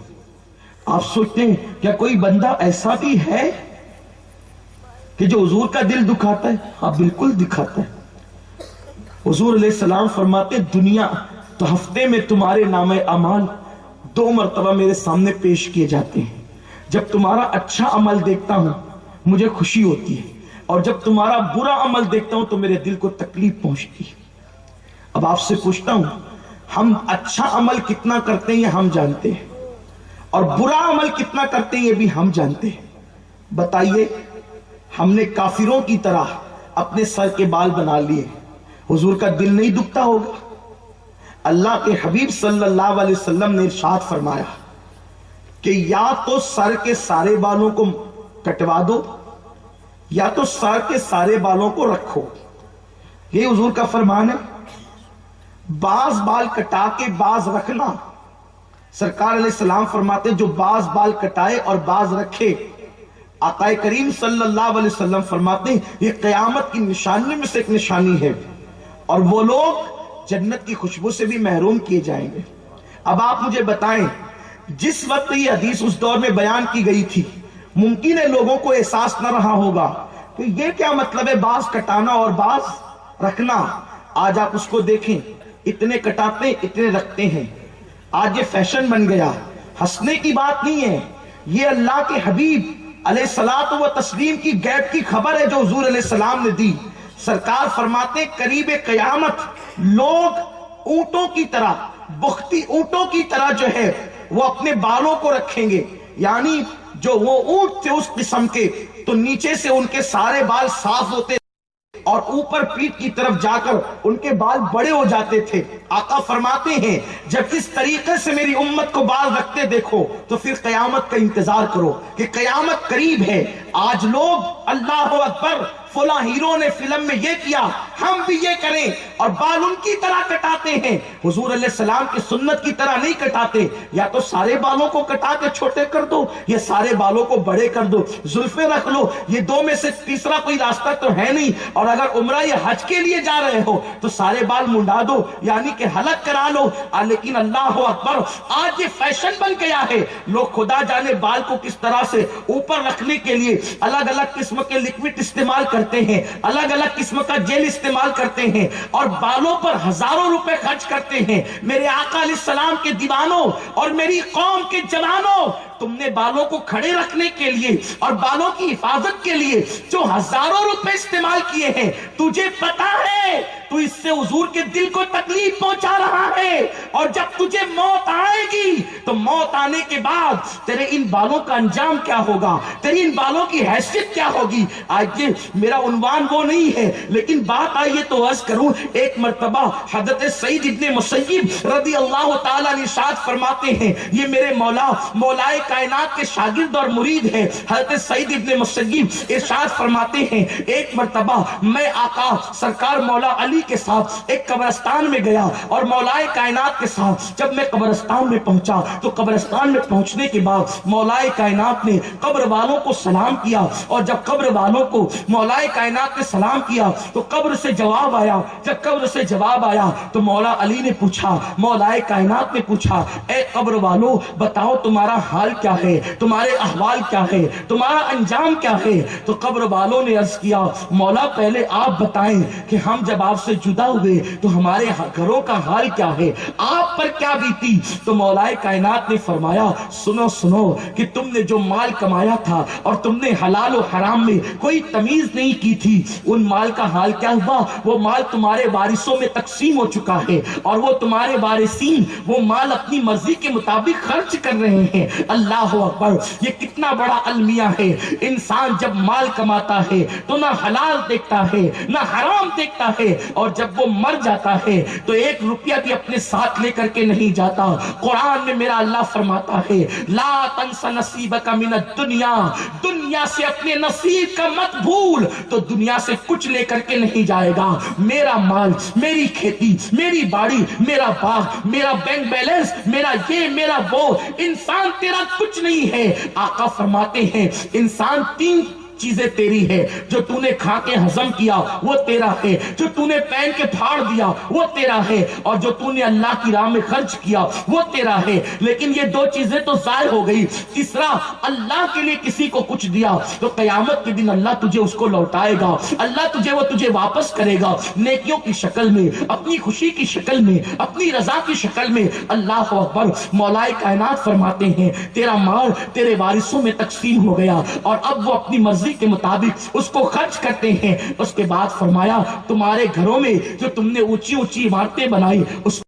[SPEAKER 1] آپ سوچتے ہیں کیا کوئی بندہ ایسا بھی ہے کہ جو حضور کا دل دکھاتا ہے؟ ہاں بالکل دکھاتا ہے۔ حضور علیہ السلام فرماتے دنیا تو ہفتے میں تمہارے نام اعمال 2 مرتبہ میرے سامنے پیش کیے جاتے ہیں۔ جب تمہارا اچھا عمل دیکھتا ہوں مجھے خوشی ہوتی ہے اور جب تمہارا برا عمل دیکھتا ہوں تو میرے دل کو تکلیف پہنچتی ہے۔ اب آپ سے پوچھتا ہوں ہم اچھا عمل کتنا کرتے ہیں یہ ہم جانتے ہیں اور برا عمل کتنا کرتے ہیں یہ بھی ہم جانتے ہیں۔ بتائیے ہم نے کافروں کی طرح اپنے سر کے بال بنا لیے، حضور کا دل نہیں دکھتا ہوگا؟ اللہ کے حبیب صلی اللہ علیہ وسلم نے ارشاد فرمایا کہ یا تو سر کے سارے بالوں کو کٹوا دو یا تو سر کے سارے بالوں کو رکھو، یہ حضور کا فرمان ہے۔ بعض بال کٹا کے بعض رکھنا، سرکار علیہ السلام فرماتے جو بعض بال کٹائے اور بعض رکھے، آقا کریم صلی اللہ علیہ وسلم فرماتے یہ قیامت کی نشانی میں سے ایک نشانی ہے اور وہ لوگ جنت کی خوشبو سے بھی محروم کیے جائیں گے۔ اب آپ مجھے بتائیں جس وقت یہ حدیث اس دور میں بیان کی گئی تھی ممکن ہے لوگوں کو احساس نہ رہا ہوگا کہ یہ کیا مطلب ہے بعض کٹانا اور بعض رکھنا۔ آج آپ اس کو دیکھیں، اتنے کٹاتے ہیں اتنے رکھتے ہیں، آج یہ فیشن بن گیا۔ ہنسنے کی بات نہیں ہے، یہ اللہ کے حبیب علیہ الصلوۃ و تسلیم کی غیب کی خبر ہے جو حضور علیہ السلام نے دی۔ سرکار فرماتے قریب قیامت لوگ اونٹوں کی طرح، بختی اونٹوں کی طرح جو ہے وہ اپنے بالوں کو رکھیں گے، یعنی جو وہ اونٹ تھے اس قسم کے تو نیچے سے ان کے سارے بال صاف ہوتے اور اوپر پیٹھ کی طرف جا کر ان کے بال بڑے ہو جاتے تھے۔ آقا فرماتے ہیں جب اس طریقے سے میری امت کو بال رکھتے دیکھو تو پھر قیامت کا انتظار کرو کہ قیامت قریب ہے۔ آج لوگ اللہ اکبر فلاں ہیرو نے فلم میں یہ کیا ہم بھی یہ کریں اور بال ان کی طرح کٹاتے ہیں، حضور علیہ السلام کی سنت کی طرح نہیں کٹاتے۔ یا تو سارے بالوں کو کٹا کے چھوٹے کر دو یا سارے بالوں کو بڑے کر دو، زلفیں رکھ لو، یہ دو میں سے تیسرا کوئی راستہ تو ہے نہیں۔ اور اگر عمرہ یا حج کے لیے جا رہے ہو تو سارے بال منڈا دو یعنی کہ حلق کرا لو۔ لیکن اللہ اکبر آج یہ فیشن بن گیا ہے، لوگ خدا جانے بال کو کس طرح سے اوپر رکھنے کے لیے الگ الگ قسم کے لکوڈ استعمال کرتے ہیں، الگ الگ قسم کا جیل استعمال کرتے ہیں اور بالوں پر ہزاروں روپے خرچ کرتے ہیں۔ میرے آقا علیہ السلام کے دیوانوں اور میری قوم کے جوانوں، تم نے بالوں کو کھڑے رکھنے کے لیے اور بالوں کی حفاظت کے لیے جو ہزاروں روپے استعمال کیے ہیں، تجھے پتا ہے تو اس سے حضور کے دل کو تکلیف پہنچا رہا ہے۔ اور جب تجھے موت آئے گی تو موت آنے کے بعد تیرے ان بالوں کا انجام کیا ہوگا، تیری ان بالوں کی حیثیت کیا ہوگی۔ آج میرا عنوان وہ نہیں ہے لیکن بات آئیے تو عرض کروں، ایک مرتبہ حضرت سعید ابن مسیب رضی اللہ تعالیٰ نے ارشاد فرماتے ہیں، یہ میرے مولائے کائنات کے شاگرد اور مرید ہیں، حضرت سعید ابن مسیب ارشاد فرماتے ہیں ایک مرتبہ میں آقا سرکار مولا علی علی کے ساتھ ایک قبرستان میں گیا اور مولائے کائنات کے ساتھ جب میں قبرستان میں پہنچا تو قبرستان میں پہنچنے کے بعد مولائے کائنات نے قبر والوں کو سلام کیا، اور جب قبر والوں کو مولائے کائنات نے سلام کیا تو قبر سے جواب آیا۔ جب قبر سے جواب آیا تو مولا علی نے پوچھا، مولائے کائنات نے پوچھا، اے قبر والوں بتاؤ تمہارا حال کیا ہے، تمہارے احوال کیا ہے، تمہارا انجام کیا ہے؟ تو قبر والوں نے عرض کیا، مولا پہلے آپ بتائیں کہ ہم جب آپ سے جدا ہوئے تو ہمارے گھروں کا حال کیا ہے، آپ پر کیا بیتی؟ تو مولائے کائنات نے فرمایا، سنو سنو کہ تم نے جو مال کمایا تھا اور تم نے حلال و حرام میں کوئی تمیز نہیں کی تھی، ان مال کا حال کیا ہوا؟ وہ مال تمہارے وارثوں میں تقسیم ہو چکا ہے اور وہ تمہارے وارثین وہ مال اپنی مرضی کے مطابق خرچ کر رہے ہیں۔ اللہ اکبر! یہ کتنا بڑا المیہ ہے۔ انسان جب مال کماتا ہے تو نہ حلال دیکھتا ہے نہ حرام دیکھتا ہے، اور جب وہ مر جاتا ہے تو ایک روپیہ بھی اپنے ساتھ لے کر کے نہیں جاتا۔ قرآن میں میرا اللہ فرماتا ہے، لا تنس نصیبک من الدنیا، دنیا سے اپنے نصیب کا مت بھول، تو دنیا سے کچھ لے کر کے نہیں جائے گا۔ میرا مال، میری کھیتی، میری باڑی، میرا باغ، میرا بینک بیلنس، میرا یہ میرا وہ، انسان تیرا کچھ نہیں ہے۔ آقا فرماتے ہیں انسان تین چیزیں تیری ہے، جو تو نے کھا کے ہضم کیا وہ تیرا ہے، جو تو نے پہن کے پھاڑ دیا وہ تیرا ہے، اور جو تو نے اللہ کی راہ میں خرچ کیا وہ تیرا ہے۔ لیکن یہ دو چیزیں تو ضائع ہو گئی۔ تیسرا، اللہ کے لیے کسی کو کچھ دیا تو قیامت کے دن اللہ تجھے اس کو لوٹائے گا، اللہ تجھے واپس کرے گا، نیکیوں کی شکل میں، اپنی خوشی کی شکل میں، اپنی رضا کی شکل میں۔ اللہ اکبر! مولائے کائنات فرماتے ہیں تیرا مال تیرے وارثوں میں تقسیم ہو گیا اور اب وہ اپنی مرضی کے مطابق اس کو خرچ کرتے ہیں۔ اس کے بعد فرمایا تمہارے گھروں میں جو تم نے اونچی اونچی عمارتیں بنائی اس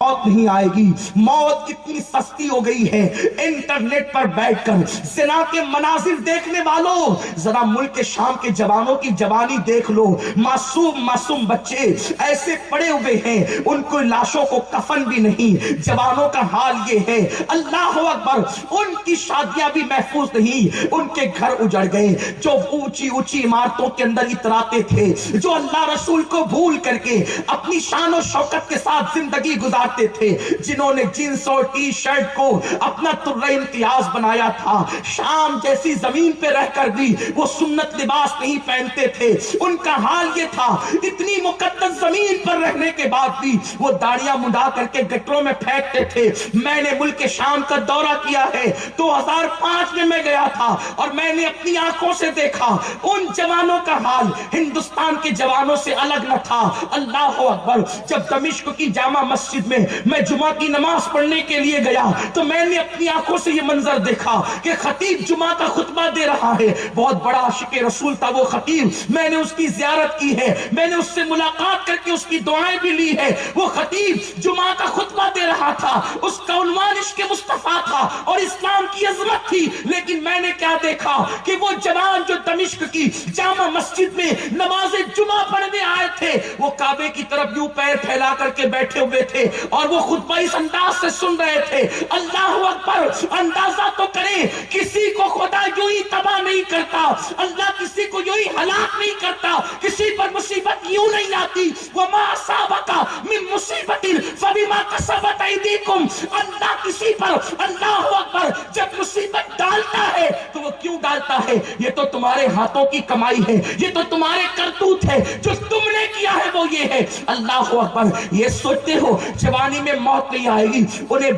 [SPEAKER 1] موت نہیں آئے گی۔ موت کتنی سستی ہو گئی ہے۔ انٹرنیٹ پر بیٹھ کر زنا کے مناظر دیکھنے والوں، ذرا ملک شام کے جوانوں کی جوانی دیکھ لو۔ معصوم بچے ایسے پڑے ہوئے ہیں، ان کو لاشوں کو کفن بھی نہیں۔ جوانوں کا حال یہ ہے، اللہ اکبر! ان کی شادیاں بھی محفوظ نہیں، ان کے گھر اجڑ گئے۔ جو اونچی اونچی عمارتوں کے اندر اتراتے تھے، جو اللہ رسول کو بھول کر کے اپنی شان و شوکت کے ساتھ زندگی گزار تھے، جنہوں نے جینس اور ٹی شرٹ کو اپنا طرح امتیاز بنایا تھا، شام جیسی زمین پہ رہ کر بھی وہ سنت لباس نہیں پہنتے تھے۔ ان کا حال یہ تھا، اتنی مقدس زمین پر رہنے کے بعد بھی وہ داڑیاں مڈا کر کے گٹروں میں پھینکتے تھے۔ میں نے ملک شام کا دورہ کیا ہے، 2005 میں گیا تھا اور میں نے اپنی آنکھوں سے دیکھا ان جوانوں کا حال ہندوستان کے جوانوں سے الگ نہ تھا۔ اللہ اکبر! جب دمشق کی جامع مسجد میں جمعہ کی نماز پڑھنے کے لیے گیا تو میں نے اپنی آنکھوں سے یہ منظر دیکھا کہ خطیب جمعہ کا خطبہ دے رہا ہے۔ بہت بڑا عاشق رسول تھا وہ خطیب، میں نے اس کی زیارت کی ہے، میں نے اس سے ملاقات کر کے اس کی دعائیں بھی لی ہے۔ وہ خطیب جمعہ کا خطبہ دے رہا تھا، اس کا عنوان عشق مصطفیٰ تھا اور اسلام کی عظمت تھی، لیکن میں نے کیا دیکھا کہ وہ جوان جو دمشق کی جامع مسجد میں نماز جمعہ پڑھنے آئے تھے، وہ کعبے کی طرف یوں پیر پھیلا کر کے بیٹھے ہوئے تھے اور وہ خطبہ اس انداز سے سن رہے تھے۔ اللہ اکبر! اندازہ تو کریں، کسی کو خدا یوں ہی تباہ نہیں کرتا، اللہ کسی کو یوں ہی ہلاک نہیں کرتا، کسی پر مصیبت یوں نہیں آتی۔ وَمَا أَصَابَكَ مِن مُّصِيبَةٍ فَبِمَا كَسَبَتْ أَيْدِيكُمْ۔ اللہ کسی پر، اللہ اکبر، جب مصیبت ڈالتا ہے تو وہ کیوں ڈالتا ہے؟ یہ تو تمہارے ہاتھوں کی کمائی ہے، یہ تو تمہارے کرتوت ہے، جو تم نے کیا ہے وہ یہ ہے۔ اللہ اکبر! یہ سوچتے ہو جوانی میں موت نہیں آئے گی، انہیں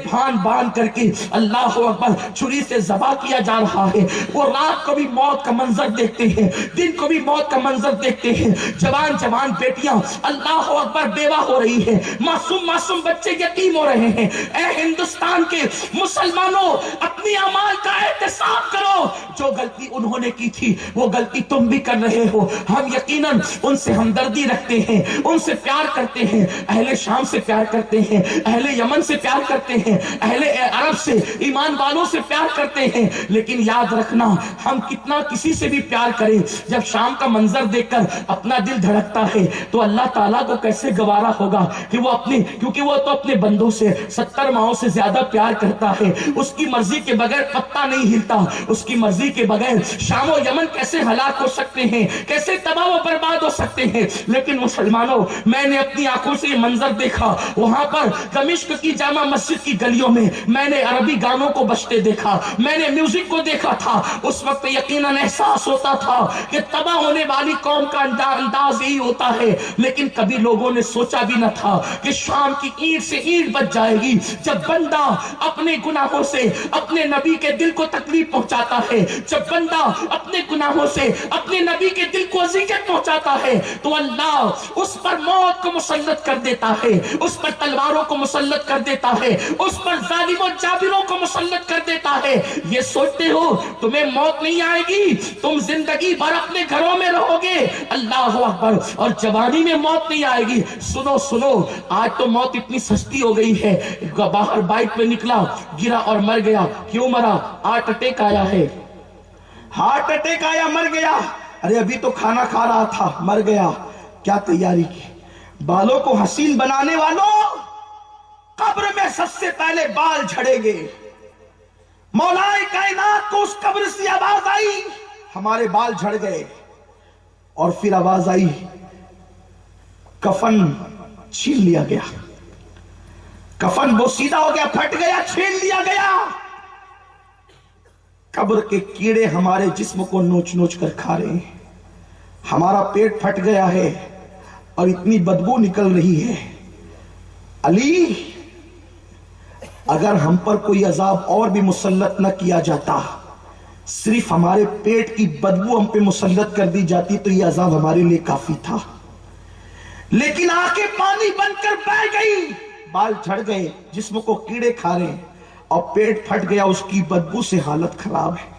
[SPEAKER 1] باندھ کر کے اللہ اکبر چھری سے ذبح کیا جا رہا ہے۔ وہ رات کو بھی موت کا منظر دیکھتے ہیں، دن کو بھی موت کا منظر دیکھتے ہیں۔ جوان بیٹیاں اللہ اکبر بیوہ ہو رہی ہیں، معصوم بچے یتیم ہو رہے ہیں۔ اے ہندوستان کے مسلمانوں، اپنی اعمال کا احتساب کرو۔ جو غلطی انہوں نے کی تھی وہ غلطی تم بھی کر رہے ہو۔ ہم یقیناً ان سے ہمدردی رکھتے ہیں، ان سے پیار کرتے ہیں، اہل شام سے پیار کرتے ہیں، ہیں, اہل یمن سے پیار کرتے ہیں, اہل عرب سے, ایمان والوں سے پیار کرتے ہیں, لیکن یاد رکھنا ہم کتنا کسی سے بھی پیار کریں, جب شام کا منظر دیکھ کر اپنا دل دھڑکتا ہے تو اللہ تعالیٰ کو کیسے گوارا ہوگا کہ وہ اپنے, کیونکہ وہ تو اپنے بندوں سے 70 ماہوں سے زیادہ پیار کرتا ہے. اس کی مرضی کے بغیر پتہ نہیں ہلتا, اس کی مرضی کے بغیر شام و یمن کیسے ہلاک ہو سکتے ہیں, کیسے تباہ و برباد ہو سکتے ہیں. لیکن مسلمانوں, میں نے اپنی آنکھوں سے یہ منظر دیکھا, وہاں پر دمشق کی جامع مسجد کی گلیوں میں نے عربی گانوں کو بجتے دیکھا, میں نے میوزک کو دیکھا تھا. اس وقت یقیناً احساس ہوتا تھا کہ تباہ ہونے والی قوم کا انداز یہی ہوتا ہے, لیکن کبھی لوگوں نے سوچا بھی نہ تھا کہ شام کی اینٹ سے اینٹ بچ جائے گی. جب بندہ اپنے گناہوں سے اپنے نبی کے دل کو تکلیف پہنچاتا ہے, جب بندہ اپنے گناہوں سے اپنے نبی کے دل کو اذیت پہنچاتا ہے, تو اللہ اس پر موت کو مسلط کر دیتا ہے, اس پر تلواروں کو مسلط کر دیتا ہے, اس پر ظالم و جابروں کو مسلط کر دیتا ہے. یہ سوچتے ہو تمہیں موت نہیں آئے گی, تم زندگی بھر اپنے گھروں میں رہو گے, اللہ اکبر, اور جوانی میں موت نہیں آئے گی. سنو سنو, آج تو موت اتنی سستی ہو گئی ہے, باہر بائک پہ نکلا, گرا اور مر گیا. کیوں مرا؟ ہارٹ اٹیک آیا ہے, ہارٹ اٹیک آیا, مر گیا. ارے ابھی تو کھانا کھا رہا تھا, مر گیا. کیا تیاری کی؟ بالوں کو حسین بنانے والوں, قبر میں سب سے پہلے بال جھڑیں گے. مولائے کائنات کو اس قبر سے آواز آئی, ہمارے بال جھڑ گئے, اور پھر آواز آئی کفن چھین لیا گیا. کفن بوسیدہ ہو گیا, پھٹ گیا, چھین لیا گیا. قبر کے کیڑے ہمارے جسم کو نوچ نوچ کر کھا رہے ہیں. ہمارا پیٹ پھٹ گیا ہے اور اتنی بدبو نکل رہی ہے. علی, اگر ہم پر کوئی عذاب اور بھی مسلط نہ کیا جاتا, صرف ہمارے پیٹ کی بدبو ہم پہ مسلط کر دی جاتی, تو یہ عذاب ہمارے لیے کافی تھا. لیکن آنکھیں پانی بن کر بہ گئی, بال جھڑ گئے, جسم کو کیڑے کھا رہے ہیں, اور پیٹ پھٹ گیا, اس کی بدبو سے حالت خراب ہے.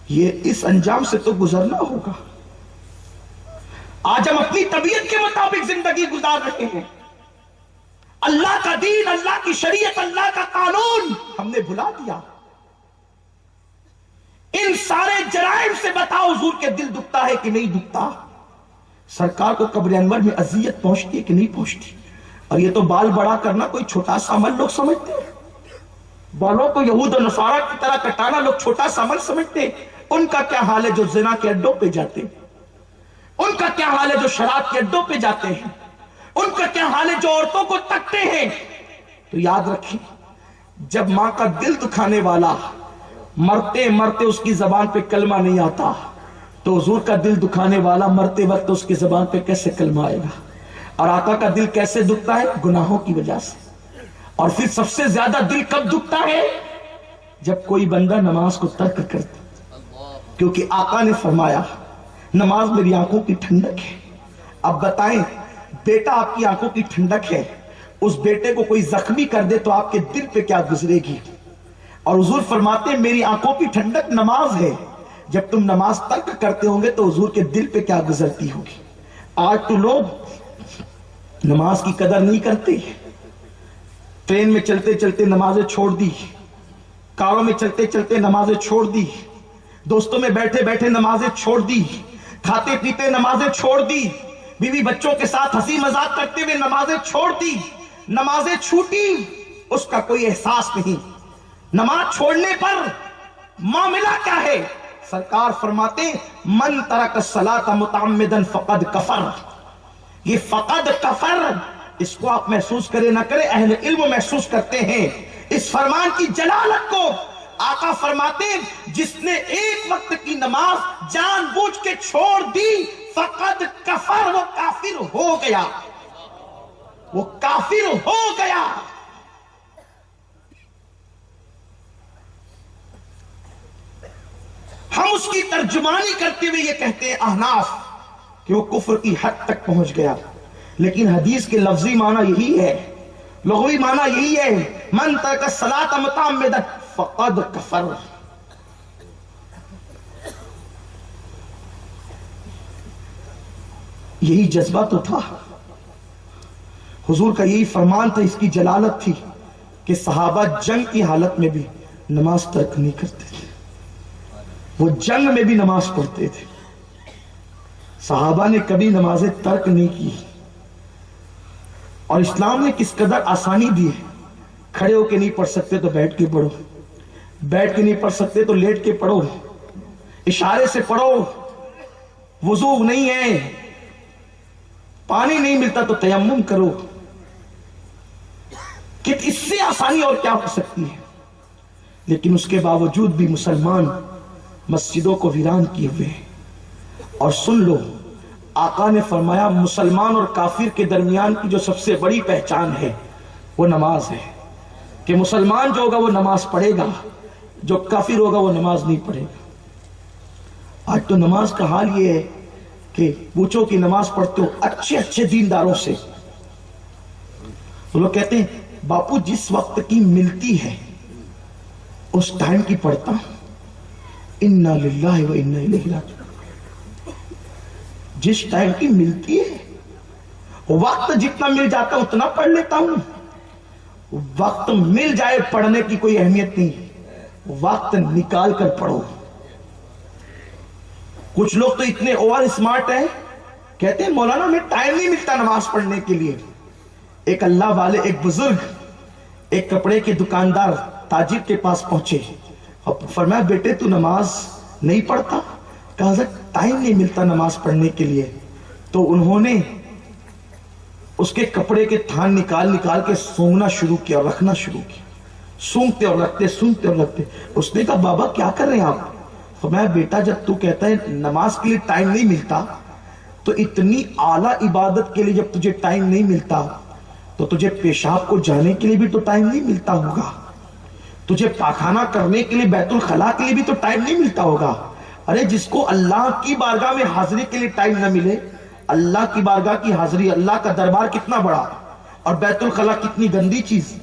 [SPEAKER 1] یہ اس انجام سے تو گزرنا ہوگا. آج ہم اپنی طبیعت کے مطابق زندگی گزار رہے ہیں. اللہ کا دین, اللہ کی شریعت, اللہ کا قانون ہم نے بھلا دیا. ان سارے جرائم سے بتاؤ حضور کے دل دکھتا ہے کہ نہیں دکھتا؟ سرکار کو قبر انور میں اذیت پہنچتی ہے کہ نہیں پہنچتی؟ اور یہ تو بال بڑا کرنا کوئی چھوٹا سا عمل لوگ سمجھتے ہیں. بالوں کو یہود و نصارہ کی طرح کٹانا لوگ چھوٹا سا عمل سمجھتے ہیں. ان کا کیا حال ہے جو زنا کے اڈوں پہ جاتے ہیں؟ ان کا کیا حال ہے جو شراب کے اڈوں پہ جاتے ہیں؟ ان کا کیا حال ہے جو عورتوں کو تکتے ہیں؟ تو یاد رکھیں, جب ماں کا دل دکھانے والا مرتے مرتے اس کی زبان پہ کلمہ نہیں آتا, تو حضور کا دل دکھانے والا مرتے وقت اس کی زبان پہ کیسے کلمہ آئے گا؟ اور آقا کا دل کیسے دکھتا ہے؟ گناہوں کی وجہ سے. اور پھر سب سے زیادہ دل کب دکھتا ہے؟ جب کوئی بندہ نماز کو ترک کرتا, کیونکہ آقا نے فرمایا نماز میری آنکھوں کی ٹھنڈک ہے. اب بتائیں, بیٹا آپ کی آنکھوں کی ٹھنڈک ہے, اس بیٹے کو کوئی زخمی کر دے تو آپ کے دل پہ کیا گزرے گی؟ اور حضور فرماتے ہیں میری آنکھوں کی ٹھنڈک نماز ہے. جب تم نماز ترک کرتے ہوں گے تو حضور کے دل پہ کیا گزرتی ہوگی؟ آج تو لوگ نماز کی قدر نہیں کرتے. ٹرین میں چلتے چلتے نمازیں چھوڑ دی, کاروں میں چلتے چلتے نمازیں چھوڑ دی, دوستوں میں بیٹھے بیٹھے نمازیں چھوڑ دی, کھاتے پیتے نمازیں چھوڑ دی, بیوی بچوں کے ساتھ ہنسی مذاق کرتے ہوئے نمازیں چھوڑ دی. نمازیں چھوٹی, اس کا کوئی احساس نہیں. نماز چھوڑنے پر معاملہ کیا ہے؟ سرکار فرماتے من ترک الصلاۃ متعمدا فقد کفر. یہ فقد کفر, اس کو آپ محسوس کرے نہ کرے, اہل علم محسوس کرتے ہیں اس فرمان کی جلالت کو. آقا فرماتے جس نے ایک وقت کی نماز جان بوجھ کے چھوڑ دی فقد کفر, وہ کافر ہو گیا, وہ کافر ہو گیا. ہم اس کی ترجمانی کرتے ہوئے یہ کہتے ہیں احناف کہ وہ کفر کی حد تک پہنچ گیا, لیکن حدیث کے لفظی معنی یہی ہے, لغوی معنی یہی ہے, من ترک الصلاۃ متعمدا فقد کفر. یہی جذبہ تو تھا. حضور کا یہی فرمان تھا، اس کی جلالت تھی کہ صحابہ جنگ کی حالت میں بھی نماز ترک نہیں کرتے تھے، وہ جنگ میں بھی نماز پڑھتے تھے. صحابہ نے کبھی نمازیں ترک نہیں کی. اور اسلام نے کس قدر آسانی دی ہے. کھڑے ہو کے نہیں پڑھ سکتے تو بیٹھ کے پڑھو، بیٹھ کے نہیں پڑھ سکتے تو لیٹ کے پڑھو، اشارے سے پڑھو. وضو نہیں ہے، پانی نہیں ملتا تو تیمم کرو. کہ اس سے آسانی اور کیا ہو سکتی ہے. لیکن اس کے باوجود بھی مسلمان مسجدوں کو ویران کیے ہوئے ہیں. اور سن لو، آقا نے فرمایا مسلمان اور کافر کے درمیان کی جو سب سے بڑی پہچان ہے وہ نماز ہے. کہ مسلمان جو ہوگا وہ نماز پڑھے گا، جو کافر ہوگا وہ نماز نہیں پڑھے گا. آج تو نماز کا حال یہ ہے کہ پوچھو کہ نماز پڑھتے ہو اچھے اچھے دینداروں سے، وہ لوگ کہتے ہیں باپو جس وقت کی ملتی ہے اس ٹائم کی پڑھتا ہوں. انا للہ و انا الیہ راجعون. جس ٹائم کی ملتی ہے، وقت جتنا مل جاتا اتنا پڑھ لیتا ہوں. وقت مل جائے پڑھنے کی کوئی اہمیت نہیں، وقت نکال کر پڑھو. کچھ لوگ تو اتنے اوور اسمارٹ ہیں، کہتے ہیں مولانا ہمیں ٹائم نہیں ملتا نماز پڑھنے کے لیے. ایک اللہ والے، ایک بزرگ، ایک کپڑے کے دکاندار تاجر کے پاس پہنچے اور فرمایا بیٹے تو نماز نہیں پڑھتا؟ کہا حضرت ٹائم نہیں ملتا نماز پڑھنے کے لیے. تو انہوں نے اس کے کپڑے کے تھان نکال کے سونگنا شروع کیا اور رکھنا شروع کیا. سونگتے اور رکھتے، سونگتے اور رکھتے. اس نے کہا بابا کیا کر رہے ہیں آپ؟ فرمایا بیٹا جب تو کہتا ہے نماز کے لیے ٹائم نہیں ملتا تو اتنی اعلیٰ عبادت کے لیے جب تجھے ٹائم نہیں ملتا تو تجھے پیشاب کو جانے کے لیے بھی تو ٹائم نہیں ملتا ہوگا، تجھے پاخانہ کرنے کے لیے بیت الخلاء کے لیے بھی تو ٹائم نہیں ملتا ہوگا. ارے جس کو اللہ کی بارگاہ میں حاضری کے لیے ٹائم نہ ملے، اللہ کی بارگاہ کی حاضری، اللہ کا دربار کتنا بڑا اور بیت الخلاء کتنی گندی چیز.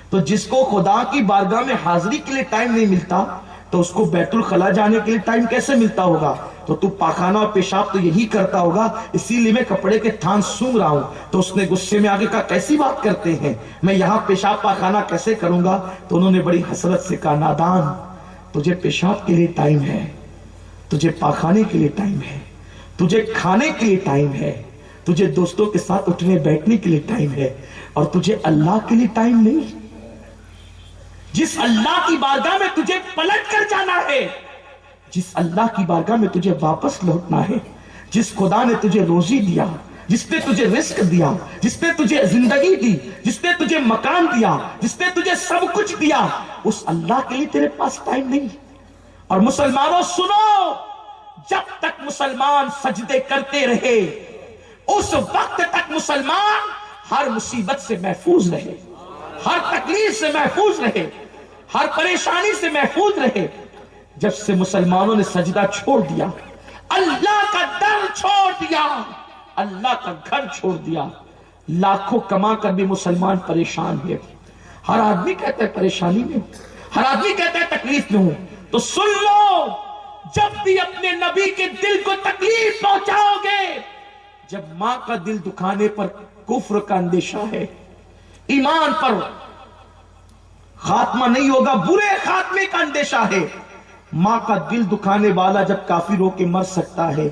[SPEAKER 1] تو جس کو خدا کی بارگاہ میں حاضری کے لیے ٹائم نہیں ملتا تو اس کو بیت الخلاء جانے کے لیے ٹائم کیسے ملتا ہوگا؟ تو پاخانہ اور پیشاب تو یہی کرتا ہوگا، اسی لیے میں کپڑے کے تھان سونگ رہا ہوں. تو اس نے غصے میں آگے کہا کیسی بات کرتے ہیں، میں یہاں پیشاب پاخانہ کیسے کروں گا؟ تو انہوں نے بڑی حسرت سے کہا نادان، تجھے پیشاب کے لیے ٹائم ہے، تجھے پاخانے کے لیے ٹائم ہے، تجھے کھانے کے لیے ٹائم ہے، تجھے دوستوں کے ساتھ اٹھنے بیٹھنے کے لیے ٹائم ہے، اور تجھے اللہ کے لیے ٹائم نہیں. جس اللہ کی بارگاہ میں تجھے پلٹ کر جانا ہے، جس اللہ کی بارگاہ میں تجھے واپس لوٹنا ہے، جس خدا نے تجھے روزی دیا، جس نے تجھے رزق دیا، جس نے تجھے زندگی دی، جس نے تجھے مکان دیا، جس نے تجھے سب کچھ دیا، اس اللہ کے لیے تیرے پاس ٹائم نہیں. اور مسلمانوں سنو، جب تک مسلمان سجدے کرتے رہے اس وقت تک مسلمان ہر مصیبت سے محفوظ رہے، ہر تکلیف سے محفوظ رہے، ہر پریشانی سے محفوظ رہے. جب سے مسلمانوں نے سجدہ چھوڑ دیا، اللہ کا در چھوڑ دیا، اللہ کا گھر چھوڑ دیا، لاکھوں کما کر بھی مسلمان پریشان ہے. ہر آدمی کہتا ہے پریشانی میں ہوں، ہر آدمی کہتا ہے تکلیف میں ہوں. تو سن لو، جب بھی اپنے نبی کے دل کو تکلیف پہنچاؤ گے، جب ماں کا دل دکھانے پر کفر کا اندیشہ ہے، ایمان پر خاتمہ نہیں ہوگا، برے خاتمے کا اندیشہ ہے، ماں کا دل دکھانے والا جب کافر ہو کے مر سکتا ہے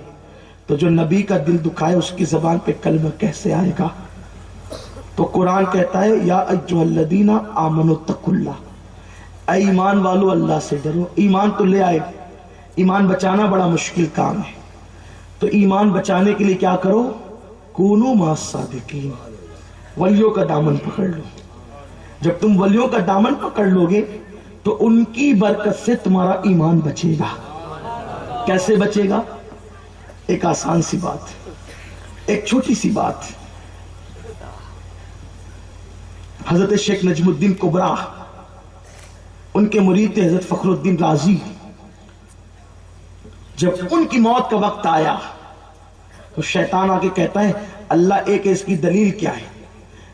[SPEAKER 1] تو جو نبی کا دل دکھائے اس کی زبان پہ کلمہ کیسے آئے گا؟ تو قرآن کہتا ہے یا ایھا الذین آمنوا اتقوا اللہ، اے ایمان والو اللہ سے ڈرو. ایمان تو لے آئے، ایمان بچانا بڑا مشکل کام ہے. تو ایمان بچانے کے لیے کیا کرو؟ کونوا مع الصادقین، ولیوں کا دامن پکڑ لو. جب تم ولیوں کا دامن پکڑ لو گے تو ان کی برکت سے تمہارا ایمان بچے گا. کیسے بچے گا؟ ایک آسان سی بات، ایک چھوٹی سی بات. حضرت شیخ نجم الدین کبریٰ، ان کے مرید تھے حضرت فخر الدین رازی. جب ان کی موت کا وقت آیا تو شیطان آ کے کہتا ہے اللہ ایک ہے، اس کی دلیل کیا ہے؟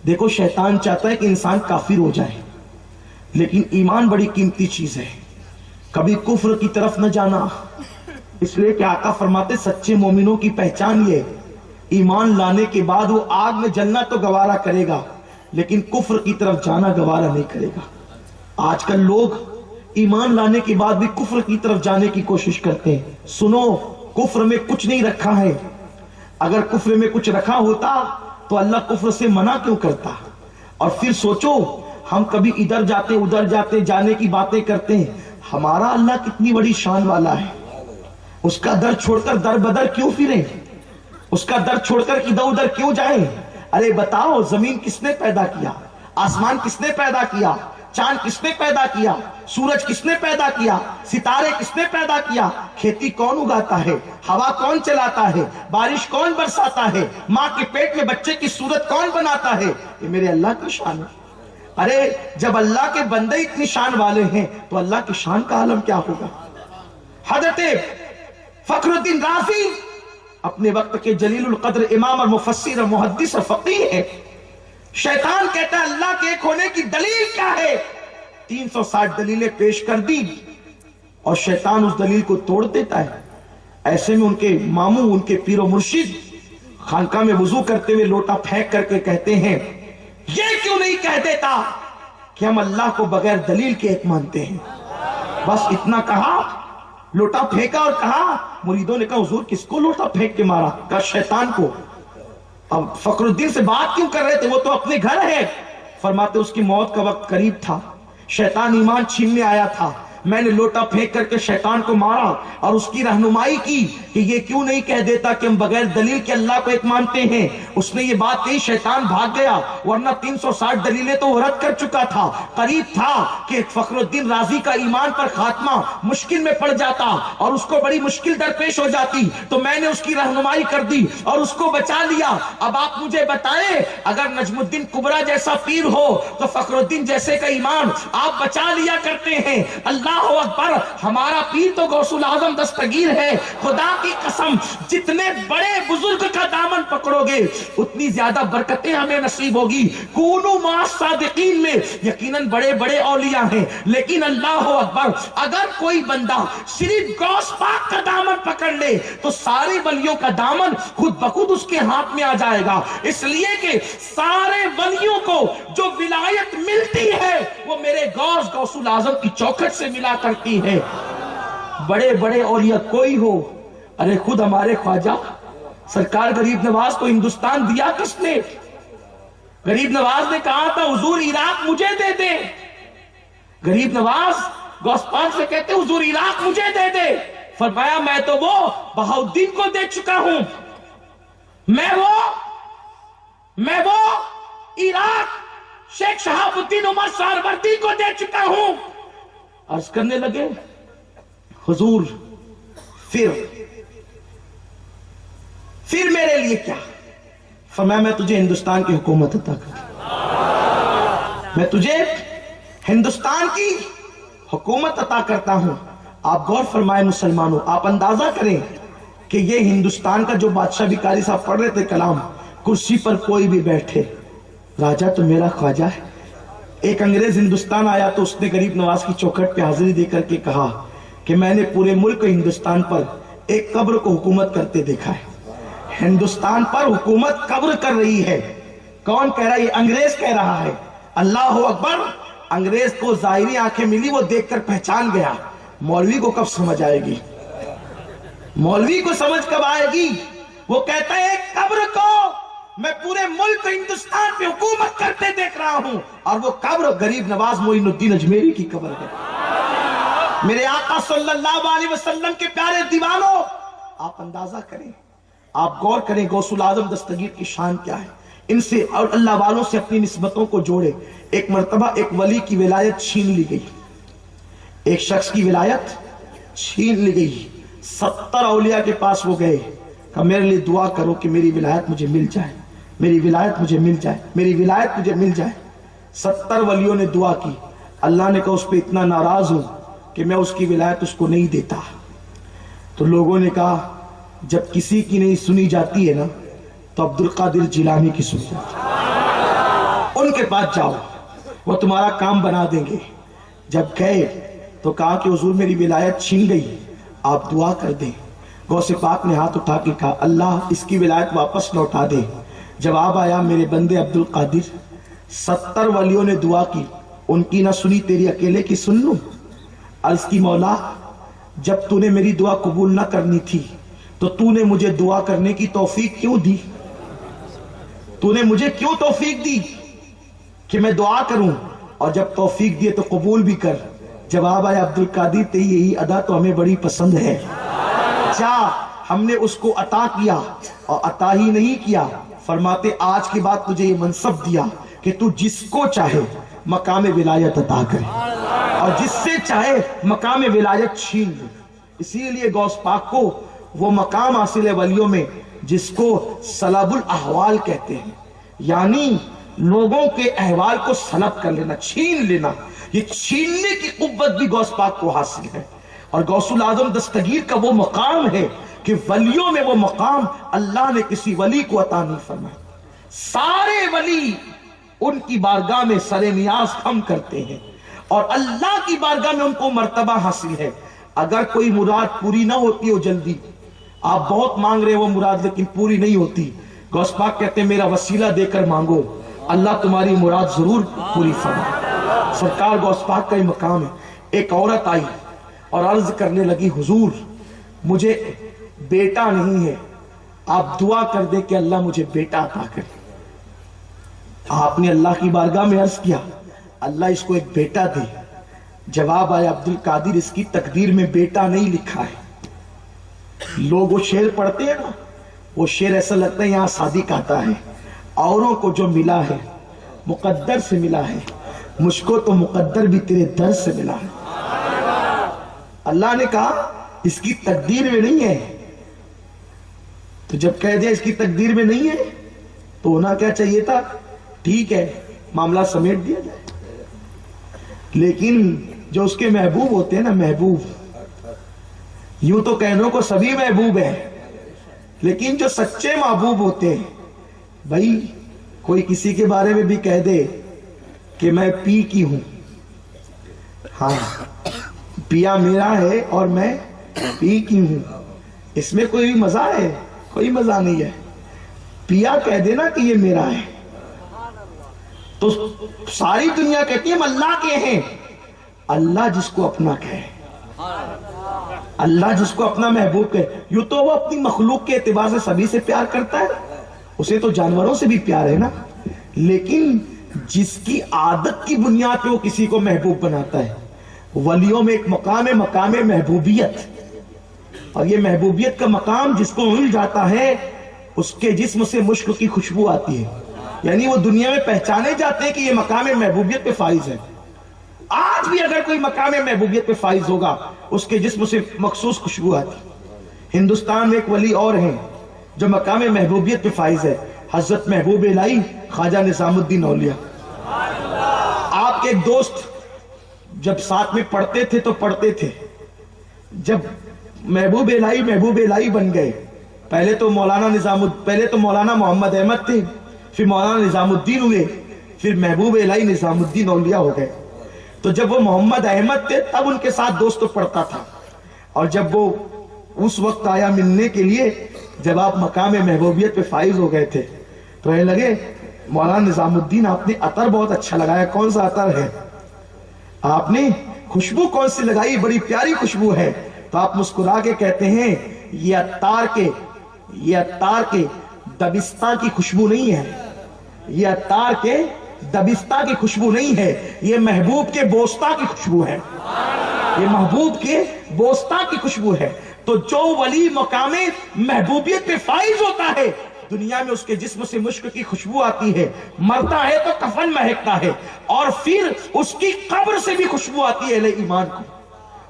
[SPEAKER 1] دیکھو شیطان چاہتا ہے کہ انسان کافر ہو جائے، لیکن ایمان بڑی قیمتی چیز ہے، کبھی کفر کی طرف نہ جانا. اس لیے کہ آقا فرماتے سچے مومنوں کی پہچان یہ ایمان لانے کے بعد وہ آگ میں جلنا تو گوارا کرے گا لیکن کفر کی طرف جانا گوارا نہیں کرے گا۔ آج کل لوگ ایمان لانے کے بعد بھی کفر کی طرف جانے کی کوشش کرتے ہیں۔ سنو، کفر میں کچھ نہیں رکھا ہے۔ اگر کفر میں کچھ رکھا ہوتا تو اللہ کفر سے منع کیوں کرتا؟ اور پھر سوچو، ہم کبھی ادھر جاتے ادھر جاتے جانے کی باتیں کرتے ہیں، ہمارا اللہ کتنی بڑی شان والا ہے، اس کا در چھوڑ کر در بدر کیوں پھریں؟ اس کا در چھوڑ کر ادھر ادھر کیوں جائیں؟ ارے بتاؤ، زمین کس نے پیدا کیا؟ آسمان کس نے پیدا کیا؟ چاند کس نے پیدا کیا؟ سورج کس نے پیدا کیا؟ ستارے کس نے پیدا کیا؟ کھیتی کون اگاتا ہے؟ ہوا کون چلاتا ہے؟ بارش کون برساتا ہے؟ ماں کے پیٹ میں بچے کی صورت کون بناتا ہے؟ یہ میرے اللہ کی شان ہے۔ ارے جب اللہ کے بندے اتنی شان والے ہیں تو اللہ کی شان کا عالم کیا ہوگا؟ حضرت فخر الدین رازی اپنے وقت کے جلیل القدر امام اور مفسر اور محدث اور فقیہ ہے۔ شیطان کہتا ہے اللہ کے ایک ہونے کی دلیل کیا ہے؟ 360 دلیلیں پیش کر دی اور شیطان اس دلیل کو توڑ دیتا ہے۔ ایسے میں ان کے ماموں، ان کے پیر و مرشد خانقاہ میں وضو کرتے ہوئے لوٹا پھینک کر کے کہتے ہیں، یہ کیوں نہیں کہہ دیتا کہ ہم اللہ کو بغیر دلیل کے ایک مانتے ہیں؟ بس اتنا کہا، لوٹا پھینکا اور کہا، مریدوں نے کہا حضور کس کو لوٹا پھینک کے مارا؟ کہا شیطان کو۔ اب فخر الدین سے بات کیوں کر رہے تھے؟ وہ تو اپنے گھر ہے۔ فرماتے اس کی موت کا وقت قریب تھا، شیطان ایمان چھیننے آیا تھا، میں نے لوٹا پھینک کر کے شیطان کو مارا اور اس کی رہنمائی کی کہ یہ کیوں نہیں کہہ دیتا کہ ہم بغیر دلیل کے اللہ کو ایک مانتے ہیں۔ اس نے یہ بات کہی، شیطان بھاگ گیا، ورنہ 360 دلیلیں تو وہ رد کر چکا تھا۔ قریب تھا کہ فخر الدین رازی کا ایمان پر خاتمہ مشکل میں پڑ جاتا اور اس کو بڑی مشکل درپیش ہو جاتی، تو میں نے اس کی رہنمائی کر دی اور اس کو بچا لیا۔ اب آپ مجھے بتائیں، اگر نجم الدین کبریٰ جیسا پیر ہو تو فخر الدین جیسے کا ایمان آپ بچا لیا کرتے ہیں۔ اللہ اکبر، ہمارا پیر تو غوث العظم دستگیر ہے۔ خدا کی قسم، جتنے بڑے بزرگ کا دامن پکڑو گے اتنی زیادہ برکتیں ہمیں نصیب ہوگی۔ کونوا مع الصادقین میں یقیناً بڑے بڑے اولیاء ہیں، لیکن اللہ اکبر، اگر کوئی بندہ صرف غوث پاک کا دامن پکڑ لے تو سارے ولیوں کا دامن خود بخود اس کے ہاتھ میں آ جائے گا۔ اس لیے کہ سارے ولیوں کو جو ولایت ملتی ہے وہ میرے غوث العظم کی چوکھٹ سے ملا کرتی ہے۔ بڑے بڑے اولیاء کوئی ہو، ارے خود ہمارے خواجہ سرکار غریب نواز کو ہندوستان دیا کس نے؟ غریب نواز نے کہا تھا حضور عراق مجھے دے دے۔ غریب نواز غوث پاک سے کہتے حضور عراق مجھے دے دے۔ فرمایا میں تو وہ بہاؤالدین کو دے چکا ہوں، میں وہ عراق شیخ شہاب الدین عمر سہروردی کو دے چکا ہوں۔ عرض کرنے لگے حضور پھر میرے لیے کیا؟ فرمایا میں تجھے ہندوستان کی حکومت عطا کرتا، میں تجھے ہندوستان کی حکومت عطا کرتا ہوں۔ آپ غور فرمائے مسلمانوں، آپ اندازہ کریں کہ یہ ہندوستان کا جو بادشاہ بھکاری صاحب پڑھ رہے تھے کلام، کرسی پر کوئی بھی بیٹھے، راجہ تو میرا خواجہ ہے۔ ایک انگریز ہندوستان آیا تو اس نے غریب نواز کی چوکھٹ پہ حاضری دے کر کے کہا کہ میں نے پورے ملک ہندوستان پر ایک قبر کو حکومت کرتے دیکھا ہے۔ ہندوستان پر حکومت قبر کر رہی ہے۔ کون کہہ رہا ہے؟ یہ انگریز کہہ رہا ہے۔ اللہ اکبر! انگریز کو ظاہری آنکھیں ملی، وہ دیکھ کر پہچان گیا۔ مولوی کو کب سمجھ آئے گی؟ مولوی کو سمجھ کب آئے گی؟ وہ کہتا ہے ایک قبر کو میں پورے ملک ہندوستان پہ حکومت کرتے دیکھ رہا ہوں، اور وہ قبر غریب نواز معین الدین اجمیری کی قبر ہے۔ میرے آقا صلی اللہ علیہ وسلم کے پیارے دیوانوں، آپ اندازہ کریں، آپ غور کریں غوث العظم دستگیر کی شان کیا ہے۔ ان سے اور اللہ والوں سے اپنی نسبتوں کو جوڑے۔ ایک مرتبہ ایک ولی کی ولایت چھین لی گئی، ایک شخص کی ولایت چھین لی گئی۔ 70 اولیاء کے پاس وہ گئے، کہا میرے لیے دعا کرو کہ میری ولایت مجھے مل جائے، میری ولایت مجھے مل جائے، میری ولایت مجھے مل جائے۔ 70 ولیوں نے دعا کی۔ اللہ نے کہا اس پہ اتنا ناراض ہوں کہ میں اس کی ولایت اس کو نہیں دیتا۔ تو لوگوں نے کہا جب کسی کی نہیں سنی جاتی ہے نا تو عبد القادر جیلانی کی سنی جاتی ہے، ان کے پاس جاؤ، وہ تمہارا کام بنا دیں گے۔ جب گئے تو کہا کہ حضور میری ولایت چھین گئی، آپ دعا کر دیں۔ غوث پاک نے ہاتھ اٹھا کے کہا اللہ اس کی ولایت واپس لوٹا دے۔ جواب آیا میرے بندے عبد القادر 70 ولیوں نے دعا کی، ان کی نہ سنی تیری اکیلے کی سن لوں؟ عرض کی مولا جب تو نے میری دعا قبول نہ کرنی تھی تو تو نے مجھے دعا کرنے کی توفیق کیوں دی؟ تو نے مجھے کیوں توفیق دی کہ میں دعا کروں؟ اور جب توفیق دیے تو قبول بھی کر۔ جواب آیا عبد القادر تیری یہی ادا تو ہمیں بڑی پسند ہے، کیا ہم نے اس کو عطا کیا اور عطا ہی نہیں کیا، فرماتے آج کے بعد تجھے یہ منصب دیا کہ تو جس کو چاہے مقام ولایت عطا کرے اور جس سے چاہے مقام ولایت چھین لے۔ اسی لیے غوث پاک کو وہ مقام حاصل ہے ولیوں میں جس کو سلب الاحوال کہتے ہیں، یعنی لوگوں کے احوال کو سلب کر لینا، چھین لینا۔ یہ چھیننے کی قوت بھی غوث پاک کو حاصل ہے۔ اور غوث الاعظم دستگیر کا وہ مقام ہے کہ ولیوں میں وہ مقام اللہ نے کسی ولی کو عطا نہیں فرمایا۔ سارے ولی ان کی بارگاہ میں سر نیاز ہم کرتے ہیں اور اللہ کی بارگاہ میں ان کو مرتبہ حاصل ہے۔ اگر کوئی مراد پوری نہ ہوتی ہو جلدی، آپ بہت مانگ رہے وہ مراد لیکن پوری نہیں ہوتی، غوث پاک کہتے ہیں میرا وسیلہ دے کر مانگو، اللہ تمہاری مراد ضرور پوری فرمائے۔ سرکار غوث پاک کا ہی مقام ہے۔ ایک عورت آئی اور عرض کرنے لگی حضور مجھے بیٹا نہیں ہے، آپ دعا کر دیں کہ اللہ مجھے بیٹا عطا کرے۔ آپ نے اللہ کی بارگاہ میں عرض کیا اللہ اس کو ایک بیٹا دے۔ جواب آیا عبد القادر اس کی تقدیر میں بیٹا نہیں لکھا ہے۔ لوگ وہ شعر پڑھتے ہیں نا، وہ شعر ایسا لگتا ہے یہاں صادق آتا ہے، اوروں کو جو ملا ہے مقدر سے ملا ہے، مجھ کو تو مقدر بھی تیرے در سے ملا ہے۔ اللہ نے کہا اس کی تقدیر میں نہیں ہے، تو جب کہہ دیا اس کی تقدیر میں نہیں ہے تو ہونا کیا چاہیے تھا، ٹھیک ہے معاملہ سمیٹ دیا جائے۔ لیکن جو اس کے محبوب ہوتے ہیں نا، محبوب یوں تو کہنوں کو سبھی محبوب ہیں، لیکن جو سچے محبوب ہوتے ہیں، بھائی کوئی کسی کے بارے میں بھی کہہ دے کہ میں پی کی ہوں، ہاں پیا میرا ہے اور میں پی کی ہوں، اس میں کوئی مزہ ہے؟ کوئی مزہ نہیں ہے۔ پیا کہہ دینا کہ یہ میرا ہے تو ساری دنیا کہتی ہے ہم اللہ کے ہیں۔ اللہ جس کو اپنا کہے، اللہ جس کو اپنا محبوب کہے، یوں تو وہ اپنی مخلوق کے اعتبار سے سبھی سے پیار کرتا ہے، اسے تو جانوروں سے بھی پیار ہے نا، لیکن جس کی عادت کی بنیاد پہ وہ کسی کو محبوب بناتا ہے۔ ولیوں میں ایک مقام ہے، مقام محبوبیت، اور یہ محبوبیت کا مقام جس کو مل جاتا ہے اس کے جسم سے مشک کی خوشبو آتی ہے، یعنی وہ دنیا میں پہچانے جاتے ہیں کہ یہ مقام محبوبیت پہ فائز ہے۔ آج بھی اگر کوئی مقام محبوبیت پہ فائز ہوگا اس کے جسم سے مخصوص خوشبو آتی۔ ہندوستان میں ایک ولی اور ہیں جو مقام محبوبیت پہ فائز ہے، حضرت محبوب الہی خواجہ نظام الدین اولیاء۔ آپ کے ایک دوست جب ساتھ میں پڑھتے تھے تو پڑھتے تھے، جب محبوب الہی بن گئے، پہلے تو مولانا محمد احمد تھے، پھر مولانا نظام الدین ہوئے، پھر محبوب الہی نظام الدین اولیاء ہو گئے۔ تو جب وہ محمد احمد تھے تب ان کے ساتھ دوست پڑھتا تھا، اور جب وہ اس وقت آیا ملنے کے لیے جب آپ مقام محبوبیت پہ فائز ہو گئے تھے تو کہنے لگے مولانا نظام الدین آپ نے عطر بہت اچھا لگایا، کون سا عطر ہے؟ آپ نے خوشبو کون سی لگائی؟ بڑی پیاری خوشبو ہے۔ تو آپ مسکرا کے کہتے ہیں یہ عطار کے دبستان کی خوشبو نہیں ہے، یہ عطار کے دبستان کی خوشبو نہیں ہے، یہ محبوب کے بوستان کی خوشبو ہے، یہ محبوب کے بوستان کی خوشبو ہے۔ تو جو ولی مقام محبوبیت پہ فائز ہوتا ہے دنیا میں اس کے جسم سے مشک کی خوشبو آتی ہے، مرتا ہے تو کفن مہکتا ہے، اور پھر اس کی قبر سے بھی خوشبو آتی ہے اہل ایمان کو،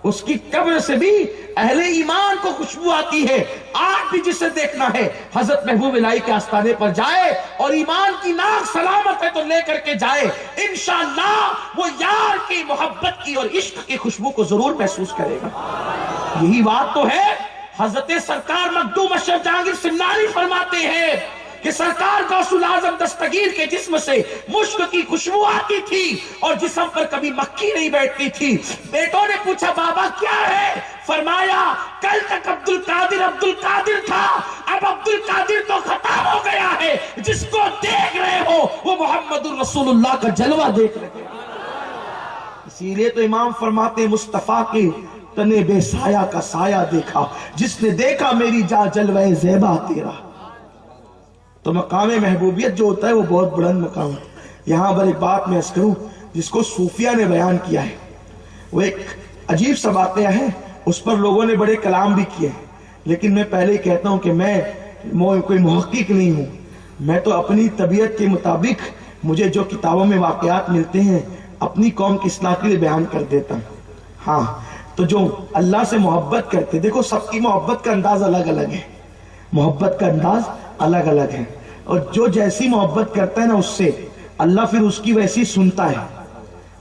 [SPEAKER 1] اس کی قبر سے بھی اہل ایمان کو خوشبو آتی ہے۔ آج بھی جسے دیکھنا ہے حضرت محبوب الہی کے آستانے پر جائے اور ایمان کی ناک سلامت ہے تو لے کر کے جائے، انشاءاللہ وہ یار کی محبت کی اور عشق کی خوشبو کو ضرور محسوس کرے گا۔ یہی بات تو ہے حضرت سرکار مخدوم اشرف جہانگیر سمنانی فرماتے ہیں کہ سرکار غوث اعظم دستگیر کے جسم سے مشک کی خوشبو آتی تھی اور جسم پر کبھی مکھی نہیں بیٹھتی تھی. بیٹوں نے پوچھا بابا کیا ہے؟ فرمایا کل تک عبد القادر تھا، اب عبد القادر تو ختم ہو گیا ہے، جس کو دیکھ رہے ہو وہ محمد الرسول اللہ کا جلوہ دیکھ رہے ہیں. اسی لیے تو امام فرماتے ہیں مصطفیٰ کے تنے بے سایہ کا سایہ دیکھا، جس نے دیکھا میری جا جلوہ زیبا تیرا. تو مقام محبوبیت جو ہوتا ہے وہ بہت بلند مقام ہے. یہاں پر ایک بات میں عرض کروں جس کو صوفیہ نے بیان کیا ہے، وہ ایک عجیب سا واقعہ ہے، اس پر لوگوں نے بڑے کلام بھی کیے ہیں، لیکن میں پہلے ہی کہتا ہوں کہ میں کوئی محقق نہیں ہوں. میں تو اپنی طبیعت کے مطابق مجھے جو کتابوں میں واقعات ملتے ہیں اپنی قوم کی اصلاح کے لیے بیان کر دیتا ہوں. ہاں تو جو اللہ سے محبت کرتے، دیکھو سب کی محبت کا انداز الگ الگ ہے، محبت کا انداز الگ الگ ہے، اور جو جیسی محبت کرتا ہے نا اس سے اللہ پھر اس کی ویسی سنتا ہے.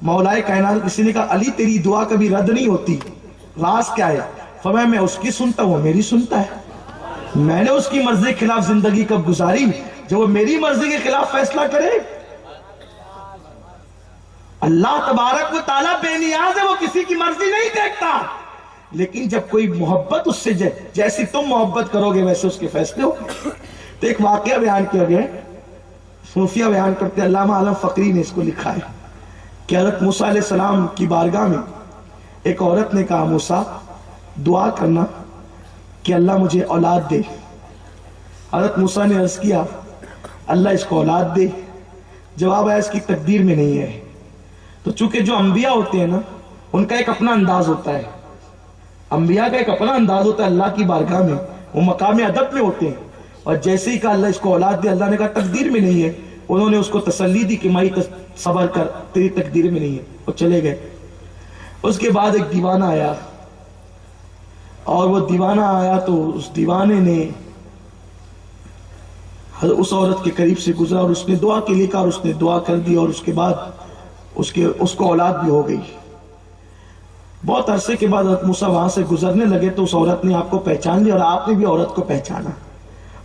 [SPEAKER 1] مولا کائنات کسی نے کہا علی تیری دعا کبھی رد نہیں ہوتی، راز کیا ہے؟ فرمایا میں اس کی سنتا ہوں، میری سنتا ہے. میں نے اس کی مرضی کے خلاف زندگی کب گزاری جو وہ میری مرضی کے خلاف فیصلہ کرے؟ اللہ تبارک و تعالیٰ بے نیاز ہے، وہ کسی کی مرضی نہیں دیکھتا، لیکن جب کوئی محبت اس سے جیسی تم محبت کرو گے ویسے اس کے فیصلے ہو. تو ایک واقعہ بیان کیا گیا، صوفیہ بیان کرتے ہیں، علامہ عالم فقری نے اس کو لکھا ہے کہ حضرت موسیٰ علیہ السلام کی بارگاہ میں ایک عورت نے کہا موسیٰ دعا کرنا کہ اللہ مجھے اولاد دے. حضرت موسیٰ نے عرض کیا اللہ اس کو اولاد دے. جواب آیا اس کی تقدیر میں نہیں ہے. تو چونکہ جو انبیاء ہوتے ہیں نا ان کا ایک اپنا انداز ہوتا ہے، انبیاء کا ایک اپنا انداز ہوتا ہے اللہ کی بارگاہ میں، وہ مقام ادب میں ہوتے ہیں، اور جیسے ہی کہا اللہ اس کو اولاد دے، اللہ نے کہا تقدیر میں نہیں ہے. انہوں نے اس کو تسلی دی کہ مائی صبر کر، تیری تقدیر میں نہیں ہے، وہ چلے گئے. اس کے بعد ایک دیوانہ آیا، اور وہ دیوانہ آیا تو اس دیوانے نے اس عورت کے قریب سے گزرا اور اس نے دعا کے لیے کہا اور اس نے دعا کر دی، اور اس کے بعد اس کو اولاد بھی ہو گئی. بہت عرصے کے بعد حضرت موسیٰ وہاں سے گزرنے لگے تو اس عورت نے آپ کو پہچان لیا اور آپ نے بھی عورت کو پہچانا.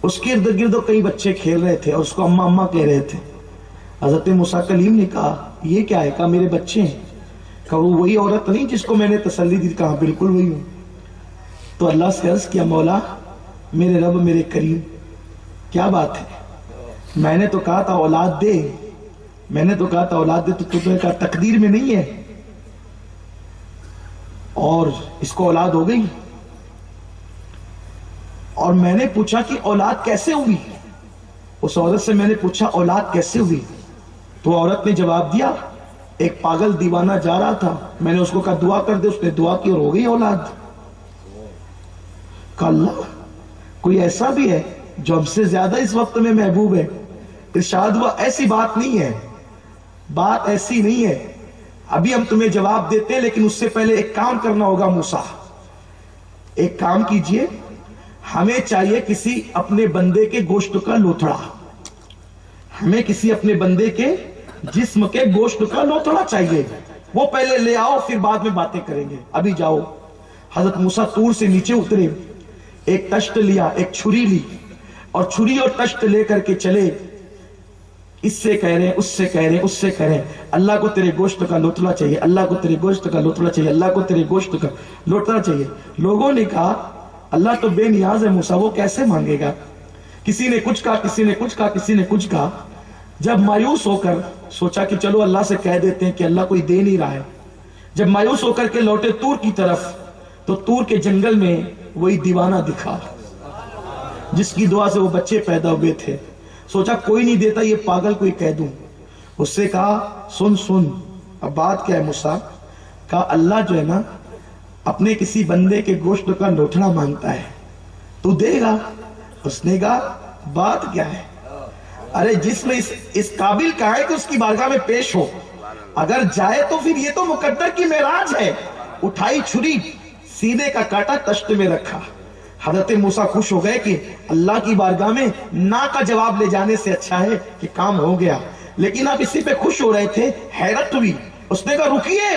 [SPEAKER 1] اس کے ارد گرد کئی بچے کھیل رہے تھے اور اس کو اماں اماں کہہ رہے تھے. حضرت موسیٰ کلیم نے کہا یہ کیا ہے؟ کہا میرے بچے ہیں. کہا وہ وہی عورت نہیں جس کو میں نے تسلی دی؟ کہا بالکل وہی ہوں. تو اللہ سے عرض کیا مولا میرے رب میرے کریم کیا بات ہے، میں نے تو کہا تھا اولاد دے، میں نے تو کہا تھا اولاد دے، تو تم نے کہا تقدیر میں نہیں ہے، اور اس کو اولاد ہو گئی. اور میں نے پوچھا کہ اولاد کیسے ہوئی؟ اس عورت سے میں نے پوچھا اولاد کیسے ہوئی؟ تو عورت نے جواب دیا ایک پاگل دیوانہ جا رہا تھا، میں نے اس کو کہا دعا کر دے، اس نے دعا کی اور ہو گئی اولاد. کہا اللہ کوئی ایسا بھی ہے جو ہم سے زیادہ اس وقت میں محبوب ہے؟ ارشاد ہوا ایسی بات نہیں ہے، بات ایسی نہیں ہے، ابھی ہم تمہیں جواب دیتے ہیں، لیکن اس سے پہلے ایک کام کرنا ہوگا موسیٰ. ایک کام کیجئے، ہمیں چاہیے کسی اپنے بندے کے گوشت کا لوتھڑا، ہمیں کسی اپنے بندے کے جسم کے گوشت کا لوتھڑا چاہیے، وہ پہلے لے آؤ پھر بعد میں باتیں کریں گے، ابھی جاؤ. حضرت موسیٰ طور سے نیچے اترے، ایک تشت لیا، ایک چھری لی، اور چھری اور تشت لے کر کے چلے. اس سے کہہ رہے ہیں، اس سے کہہ رہے ہیں، اس سے کہہ رہے ہیں اللہ کو تیرے گوشت کا لوتھڑا چاہیے، اللہ کو تیرے گوشت کا لوتھڑا چاہیے، اللہ کو تیرے گوشت کا لوتھڑا چاہیے. لوگوں نے کہا اللہ تو بے نیاز ہے موسیٰ، وہ کیسے مانگے گا؟ کسی نے کچھ کہا، کسی نے کچھ کہا، کسی نے کچھ کہا. جب مایوس ہو کر سوچا کہ چلو اللہ سے کہہ دیتے ہیں کہ اللہ کوئی دے نہیں رہا ہے، جب مایوس ہو کر کے لوٹے طور کی طرف تو طور کے جنگل میں وہی دیوانہ دکھا جس کی دعا سے وہ بچے پیدا ہوئے تھے. سوچا کوئی نہیں دیتا، یہ پاگل کوئی کہہ دوں. اس سے کہا سن اب بات کیا ہے موسیٰ؟ کہا اللہ جو ہے نا اپنے کسی بندے کے گوشت کا لوٹھڑا مانگتا ہے، تو دے گا. اس نے کہا بات کیا ہے؟ ارے جس میں اس قابل کا ہے کہ اس کی بارگاہ میں پیش ہو، اگر جائے تو پھر یہ تو مقدر کی معراج ہے. اٹھائی چھری، سینے کا کاٹا تشت میں رکھا. حضرت موسیٰ خوش ہو گئے کہ اللہ کی بارگاہ میں نا کا جواب لے جانے سے اچھا ہے کہ کام ہو گیا. لیکن آپ اسی پہ خوش ہو رہے تھے، حیرت ہوئی. اس نے کہا رکیے.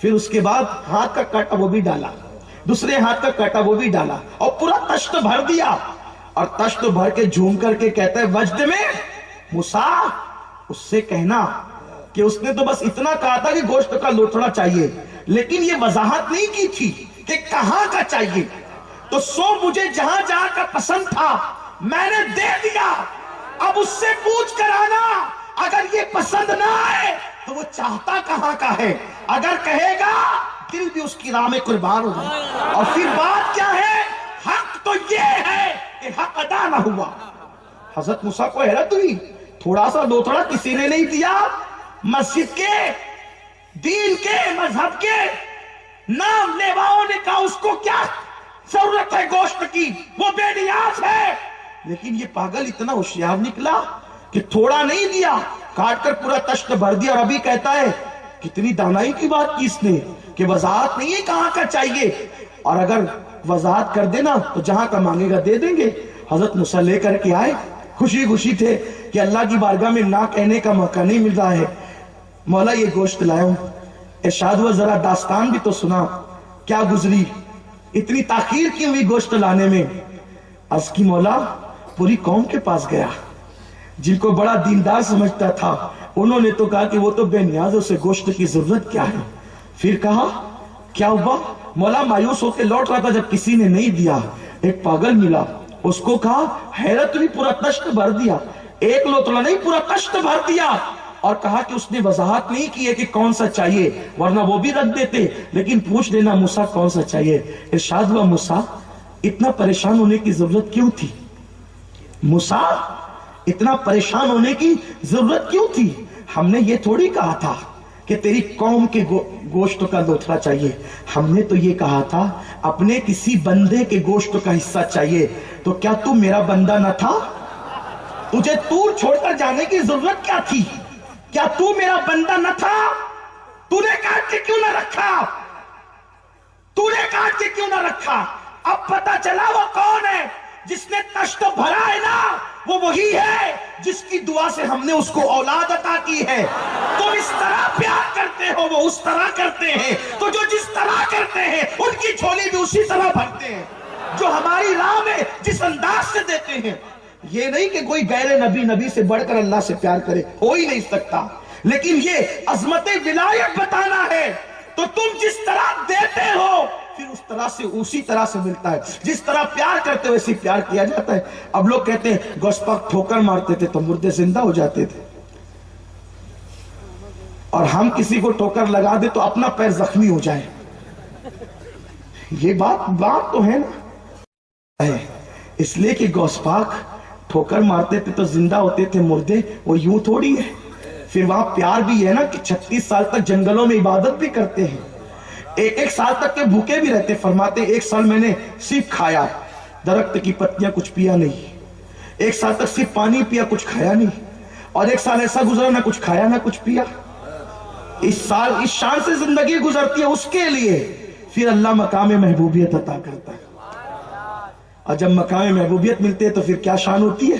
[SPEAKER 1] پھر اس کے بعد ہاتھ کا کاٹا وہ بھی ڈالا، دوسرے ہاتھ کا کاٹا وہ بھی ڈالا، اور پورا تشت بھر دیا. اور تشت بھر کے جھوم کر کے کہتا ہے وجد میں موسیٰ، اس سے کہنا کہ اس نے تو بس اتنا کہا تھا کہ گوشت کا لوتھڑا چاہیے، لیکن یہ وضاحت نہیں کی تھی کہ کہاں کا چاہیے، تو سو مجھے جہاں جہاں کا پسند تھا میں نے دے دیا، اب اس سے پوچھ کر آنا اگر یہ پسند نہ آئے تو وہ چاہتا کہاں کا ہے، اگر کہے گا دل بھی اس کی راہ میں قربان ہو جائے۔ اور پھر بات کیا ہے؟ حق تو یہ ہے کہ حق ادا نہ ہوا۔ حضرت موسیٰ کو حیرت ہوئی، تھوڑا سا لوتھڑا کسی نے نہیں دیا، مسجد کے، دین کے، مذہب کے نام لیواؤں نے کہا اس کو کیا ضرورت ہے گوشت کی، وہ بے نیاز ہے، لیکن یہ پاگل اتنا ہوشیار نکلا کہ تھوڑا نہیں دیا، کاٹ کر پورا تشت بھر دیا، اور ابھی کہتا ہے کتنی دانائی کی بات کی اس نے کہ وضاحت نہیں ہے کہاں کا چاہیے، اور اگر وضاحت کر دینا تو جہاں کا مانگے گا دے دیں گے۔ حضرت موسیٰ لے کر کے آئے، خوشی خوشی تھے کہ اللہ کی بارگاہ میں نہ کہنے کا موقع نہیں مل رہا ہے، مولا یہ گوشت لایا ہوں۔ ارشاد ہوا ذرا داستان بھی تو سنا، کیا گزری، اتنی تاخیر کیوں ہوئی گوشت لانے میں؟ عرض کی مولا پوری قوم کے پاس گیا، جن کو بڑا دیندار سمجھتا تھا انہوں نے تو کہا کہ وہ تو بے نیاز ہے، اسے گوشت کی ضرورت کیا ہے۔ پھر کہا کیا ہوا؟ مولا مایوس ہو کے لوٹ رہا تھا جب کسی نے نہیں دیا، ایک پاگل ملا، اس کو کہا حیرت بھی پورا تشت بھر دیا، ایک لوتھڑا نہیں پورا تشت بھر دیا، اور کہا کہ اس نے وضاحت نہیں کی ہے کہ کون سا چاہیے، ورنہ وہ بھی رکھ دیتے، لیکن پوچھ لینا موسیٰ کون سا چاہیے۔ ارشاد ہوا موسیٰ اتنا پریشان ہونے کی ضرورت کیوں تھی؟ موسیٰ اتنا پریشان ہونے کی ضرورت کیوں تھی؟ ہم نے یہ تھوڑی کہا تھا کہ تیری قوم کے گوشت کا لوتھڑا چاہیے، ہم نے تو یہ کہا تھا اپنے کسی بندے کے گوشت کا حصہ چاہیے، تو کیا تو میرا بندہ نہ تھا؟ تجھے دور چھوڑ کر جانے کی ضرورت کیا تھی؟ کیا تو میرا بندہ نہ تھا؟ تو نے کاٹ کے کیوں نہ رکھا؟ تو نے کاٹ کے کیوں نہ رکھا؟ اب پتا چلا وہ کون ہے جس نے تشت بھرا ہے نا، وہ وہی ہے جس کی دعا سے ہم نے اس کو اولاد عطا کی ہے۔ تم اس طرح پیار کرتے ہو، وہ اس طرح کرتے ہیں، تو جو جس طرح کرتے ہیں ان کی جھولی بھی اسی طرح بھرتے ہیں، جو ہماری راہ میں جس انداز سے دیتے ہیں۔ یہ نہیں کہ کوئی غیر نبی سے بڑھ کر اللہ سے پیار کرے، ہو ہی نہیں سکتا، لیکن یہ عظمت ولایت بتانا ہے، تو تم جس طرح دیتے ہو پھر اس طرح سے اسی طرح سے ملتا ہے، جس طرح پیار کرتے ویسے پیار کیا جاتا ہے۔ اب لوگ کہتے ہیں گوشت پاک ٹھوکر مارتے تھے تو مردے زندہ ہو جاتے تھے، اور ہم کسی کو ٹھوکر لگا دے تو اپنا پیر زخمی ہو جائے، یہ بات تو ہے نا، اس لیے کہ گوشت پاک ٹھوکر مارتے تھے تو زندہ ہوتے تھے مردے، وہ یوں تھوڑی ہے۔ پھر وہاں پیار بھی ہے نا کہ 36 سال تک جنگلوں میں عبادت بھی کرتے ہیں، ایک سال تک کے بھوکے بھی رہتے، فرماتے ایک سال میں نے صرف کھایا، درخت کی پتیاں کچھ پیا نہیں، ایک سال تک صرف پانی پیا کچھ کھایا نہیں، اور ایک سال ایسا گزرا نہ کچھ کھایا نہ کچھ پیا۔ اس سال اس شان سے زندگی گزرتی ہے اس کے لیے، پھر اللہ مقام محبوبیت عطا کرتا ہے، اور جب مقام محبوبیت ملتے ہے تو پھر کیا شان ہوتی ہے؟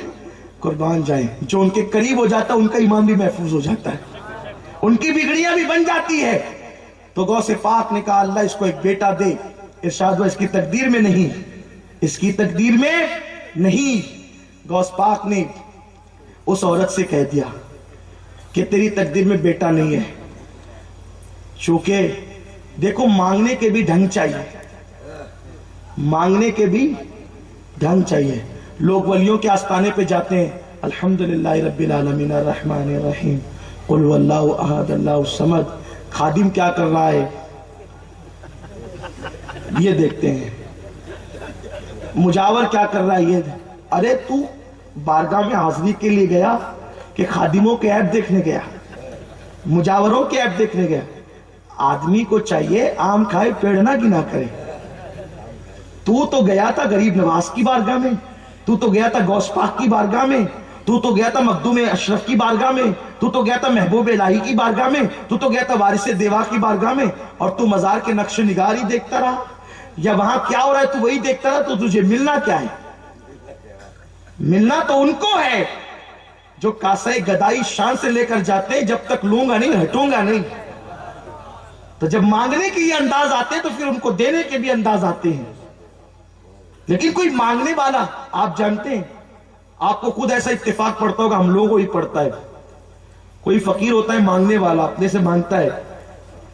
[SPEAKER 1] قربان جائیں، جو ان کے قریب ہو جاتا ہے ان کا ایمان بھی محفوظ ہو جاتا ہے، ان کی بگڑیاں بھی بن جاتی ہے۔ تو غوث پاک نے کہا اللہ اس کو ایک بیٹا دے، ارشاد ہوا اس کی تقدیر میں نہیں، اس کی تقدیر میں نہیں۔ غوث پاک نے اس عورت سے کہہ دیا کہ تیری تقدیر میں بیٹا نہیں ہے، چونکہ دیکھو مانگنے کے بھی ڈھنگ چاہیے، مانگنے کے بھی ڈھنگ چاہیے۔ لوگ ولیوں کے آستانے پہ جاتے ہیں، الحمدللہ رب العالمین الرحمن الرحیم قل هو اللہ احد اللہ الصمد، خادم کیا کر رہا ہے یہ دیکھتے ہیں، مجاور کیا کر رہا ہے یہ، ارے تو بارگاہ میں حاضری کے لیے گیا کہ خادموں کے عیب دیکھنے گیا، مجاوروں کے عیب دیکھنے گیا؟ آدمی کو چاہیے آم کھائے پیڑ نہ گنا کرے۔ تو گیا تھا غریب نواز کی بارگاہ میں، تو گیا تھا غوث پاک کی بارگاہ میں، تو گیا تھا مخدوم اشرف کی بارگاہ میں، تو گیا تھا محبوب الہی کی بارگاہ میں، تو گیا تھا وارث دیوا کی بارگاہ میں، اور تو مزار کے نقش نگار ہی دیکھتا رہا، یا وہاں کیا ہو رہا ہے تو وہی دیکھتا رہا، تو تجھے ملنا کیا ہے؟ ملنا تو ان کو ہے جو کاسہ گدائی شان سے لے کر جاتے ہیں، جب تک لوں گا نہیں ہٹوں گا نہیں، تو جب مانگنے کے یہ انداز آتے ہیں تو پھر ان کو دینے کے بھی انداز آتے ہیں۔ لیکن کوئی مانگنے والا، آپ جانتے ہیں، آپ کو خود ایسا اتفاق پڑتا ہوگا، ہم لوگوں کو ہی پڑتا ہے، کوئی فقیر ہوتا ہے مانگنے والا، اپنے سے مانگتا ہے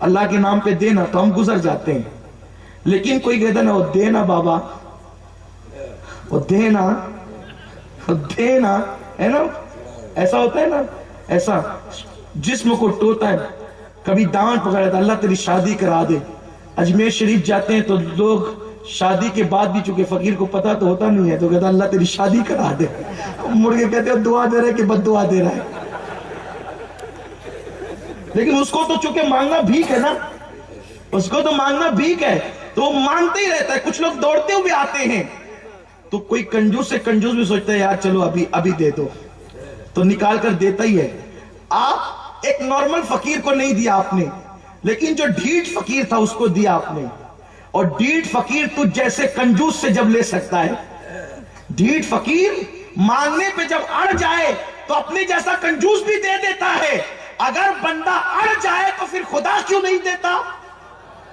[SPEAKER 1] اللہ کے نام پہ دینا، تو ہم گزر جاتے ہیں. لیکن کوئی کہتا ہے نا وہ دینا بابا، وہ دینا دینا، ہے نا، ایسا ہوتا ہے نا، ایسا جسم کو ٹوتا ہے. کبھی دامن پکڑا تھا، اللہ تیری شادی کرا دے. اجمیر شریف جاتے ہیں تو لوگ شادی کے بعد بھی، چونکہ فقیر کو پتا تو ہوتا نہیں ہے، تو کہتا اللہ تیری شادی کرا دے. مڑ کے کہتے ہیں دعا دے رہا ہے کہ بد دعا دے رہا ہے. لیکن اس کو تو چونکہ مانگنا بھیک ہے نا، اس کو تو مانگنا بھیک ہے، تو وہ مانگتے ہی رہتا ہے. کچھ لوگ دوڑتے ہوئے آتے ہیں، تو کوئی کنجوس سے کنجوس بھی سوچتا ہے یار چلو ابھی دے دو، تو نکال کر دیتا ہی ہے. آپ ایک نارمل فقیر کو نہیں دیا آپ نے، لیکن جو ڈھیٹ فقیر تھا اس کو دیا آپ نے. اور ڈھیٹ فقیر تو جیسے کنجوس سے جب لے سکتا ہے، ڈھیٹ فقیر مانگنے پہ جب اڑ جائے تو اپنے جیسا کنجوس بھی دے دیتا ہے. اگر بندہ اڑ جائے تو پھر خدا کیوں نہیں دیتا؟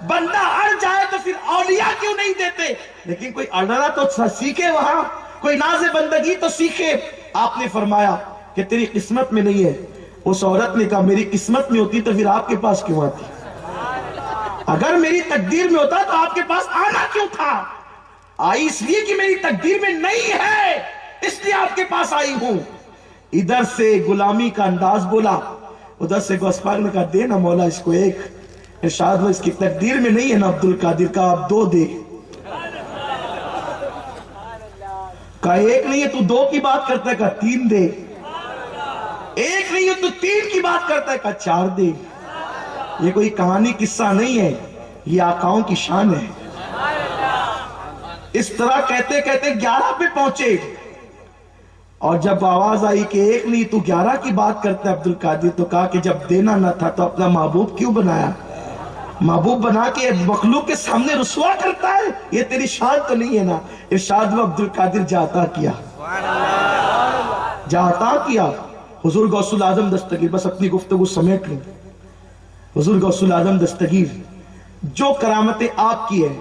[SPEAKER 1] بندہ اڑ جائے تو پھر اولیاء کیوں نہیں دیتے؟ لیکن کوئی اڑنا تو سیکھے، وہاں کوئی ناز بندگی تو سیکھے. آپ نے فرمایا کہ تیری قسمت میں نہیں ہے. اس عورت نے کہا میری قسمت میں ہوتی تو پھر آپ کے پاس کیوں آتی؟ اگر میری تقدیر میں ہوتا تو آپ کے پاس آنا کیوں تھا؟ آئی اس لیے کہ میری تقدیر میں نہیں ہے، اس لیے آپ کے پاس آئی ہوں. ادھر سے غلامی کا انداز بولا، ادھر سے غوث پاک نے کہا دے نا مولا اس کو ایک. ارشاد ہوا اس کی تقدیر میں نہیں ہے نا عبد القادر کا، آپ دو دے. کہا ایک نہیں ہے تو دو کی بات کرتا ہے، کہا تین دے. ایک نہیں ہے تو تین کی بات کرتا ہے، کہا چار دے. یہ کوئی کہانی قصہ نہیں ہے، یہ آقاؤں کی شان ہے. اس طرح کہتے کہتے 11 پہ پہنچے، اور جب آواز آئی کہ ایک نہیں تو 11 کی بات کرتا ہے عبد القادر، تو کہا کہ جب دینا نہ تھا تو اپنا محبوب کیوں بنایا؟ محبوب بنا کے مخلوق کے سامنے رسوا کرتا ہے، یہ تیری شان تو نہیں ہے نا. ارشاد ہوا عبد القادر جا عطا کیا، جا عطا کیا. حضور غوث العظم دستگیر، بس اپنی گفتگو سمیٹ لوں. حضور غوث العظم دستگیر، جو کرامتیں آپ کی ہیں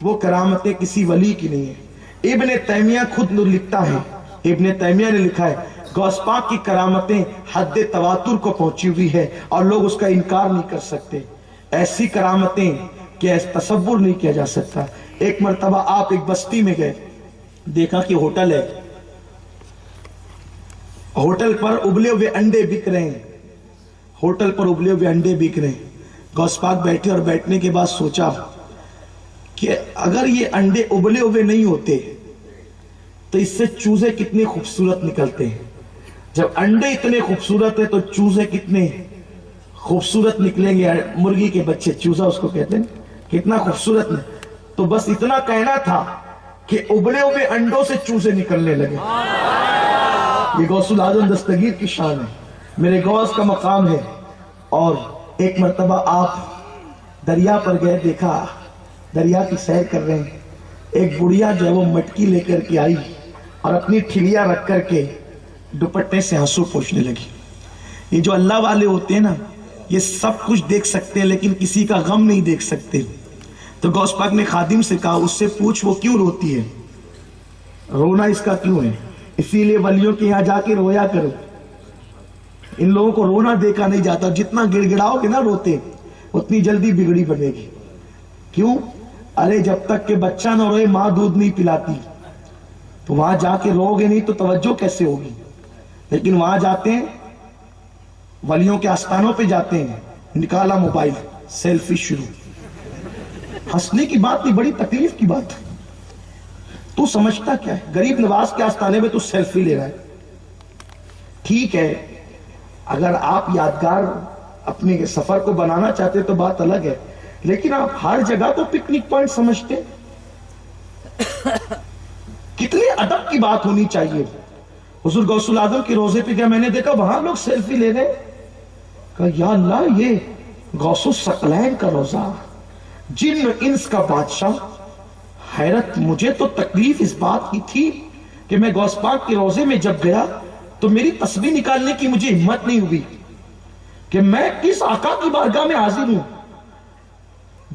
[SPEAKER 1] وہ کرامتیں کسی ولی کی نہیں ہیں. ابن تیمیہ خود لکھتا ہے، ابن تیمیہ نے لکھا ہے غوث پاک کی کرامتیں حد تواتر کو پہنچی ہوئی ہے اور لوگ اس کا انکار نہیں کر سکتے. ایسی کرامتیں کہ تصور نہیں کیا جا سکتا. ایک مرتبہ آپ ایک بستی میں گئے، دیکھا کہ ہوٹل ہے، ہوٹل پر ابلے ہوئے انڈے بک رہے ہیں، ہوٹل پر ابلے ہوئے انڈے بک رہے ہیں. غوث پاک بیٹھے اور بیٹھنے کے بعد سوچا کہ اگر یہ انڈے ابلے ہوئے نہیں ہوتے تو اس سے چوزے کتنے خوبصورت نکلتے ہیں. جب انڈے اتنے خوبصورت ہیں تو چوزے کتنے خوبصورت نکلیں گے. مرغی کے بچے، چوزا اس کو کہتے ہیں، کتنا خوبصورت. تو بس اتنا کہنا تھا کہ ابلے ہوئے انڈوں سے چوزے نکلنے لگے. یہ غوث العظم دستگیر کی شان ہے، میرے غوث کا مقام ہے. اور ایک مرتبہ آپ دریا پر گئے، دیکھا دریا کی سیر کر رہے ہیں، ایک بڑھیا جو ہے وہ مٹکی لے کر کے آئی اور اپنی ٹھلیاں رکھ کر کے دوپٹے سے آنسو پوچھنے لگی. یہ جو اللہ والے ہوتے ہیں نا، یہ سب کچھ دیکھ سکتے ہیں لیکن کسی کا غم نہیں دیکھ سکتے. تو غوث پاک نے خادم سے کہا اس سے پوچھ وہ کیوں روتی ہے، رونا اس کا کیوں ہے. اسی لیے ولیوں کے یہاں جا کے رویا کرو. ان لوگوں کو رونا دیکھا نہیں جاتا. جتنا گڑ گڑاؤ گے نا روتے، اتنی جلدی بگڑی بنے گی. کیوں؟ ارے جب تک کہ بچہ نہ روئے ماں دودھ نہیں پلاتی، تو وہاں جا کے رو گے نہیں تو توجہ کیسے ہوگی. لیکن وہاں جاتے ہیں، ولیوں کے آستانوں پہ جاتے ہیں، نکالا موبائل، سیلفی شروع. ہنسنے کی بات نہیں، بڑی تکلیف کی بات. تو سمجھتا کیا ہے؟ غریب نواز کے آستانے میں تو سیلفی لے رہا ہے. ٹھیک ہے، اگر آپ یادگار اپنے سفر کو بنانا چاہتے تو بات الگ ہے، لیکن آپ ہر جگہ کو پکنک پوائنٹ سمجھتے. کتنے ادب کی بات ہونی چاہیے. حضور غوث العظم کے روزے پہ گیا، میں نے دیکھا وہاں لوگ سیلفی لے رہے. کہا یا اللہ، یہ غوث الثقلین کا روزہ، جن انس کا بادشاہ. حیرت، مجھے تو تکلیف اس بات کی تھی کہ میں غوث پاک کے روزے میں جب گیا تو میری تسبیح نکالنے کی مجھے ہمت نہیں ہوئی کہ میں کس آقا کی بارگاہ میں حاضر ہوں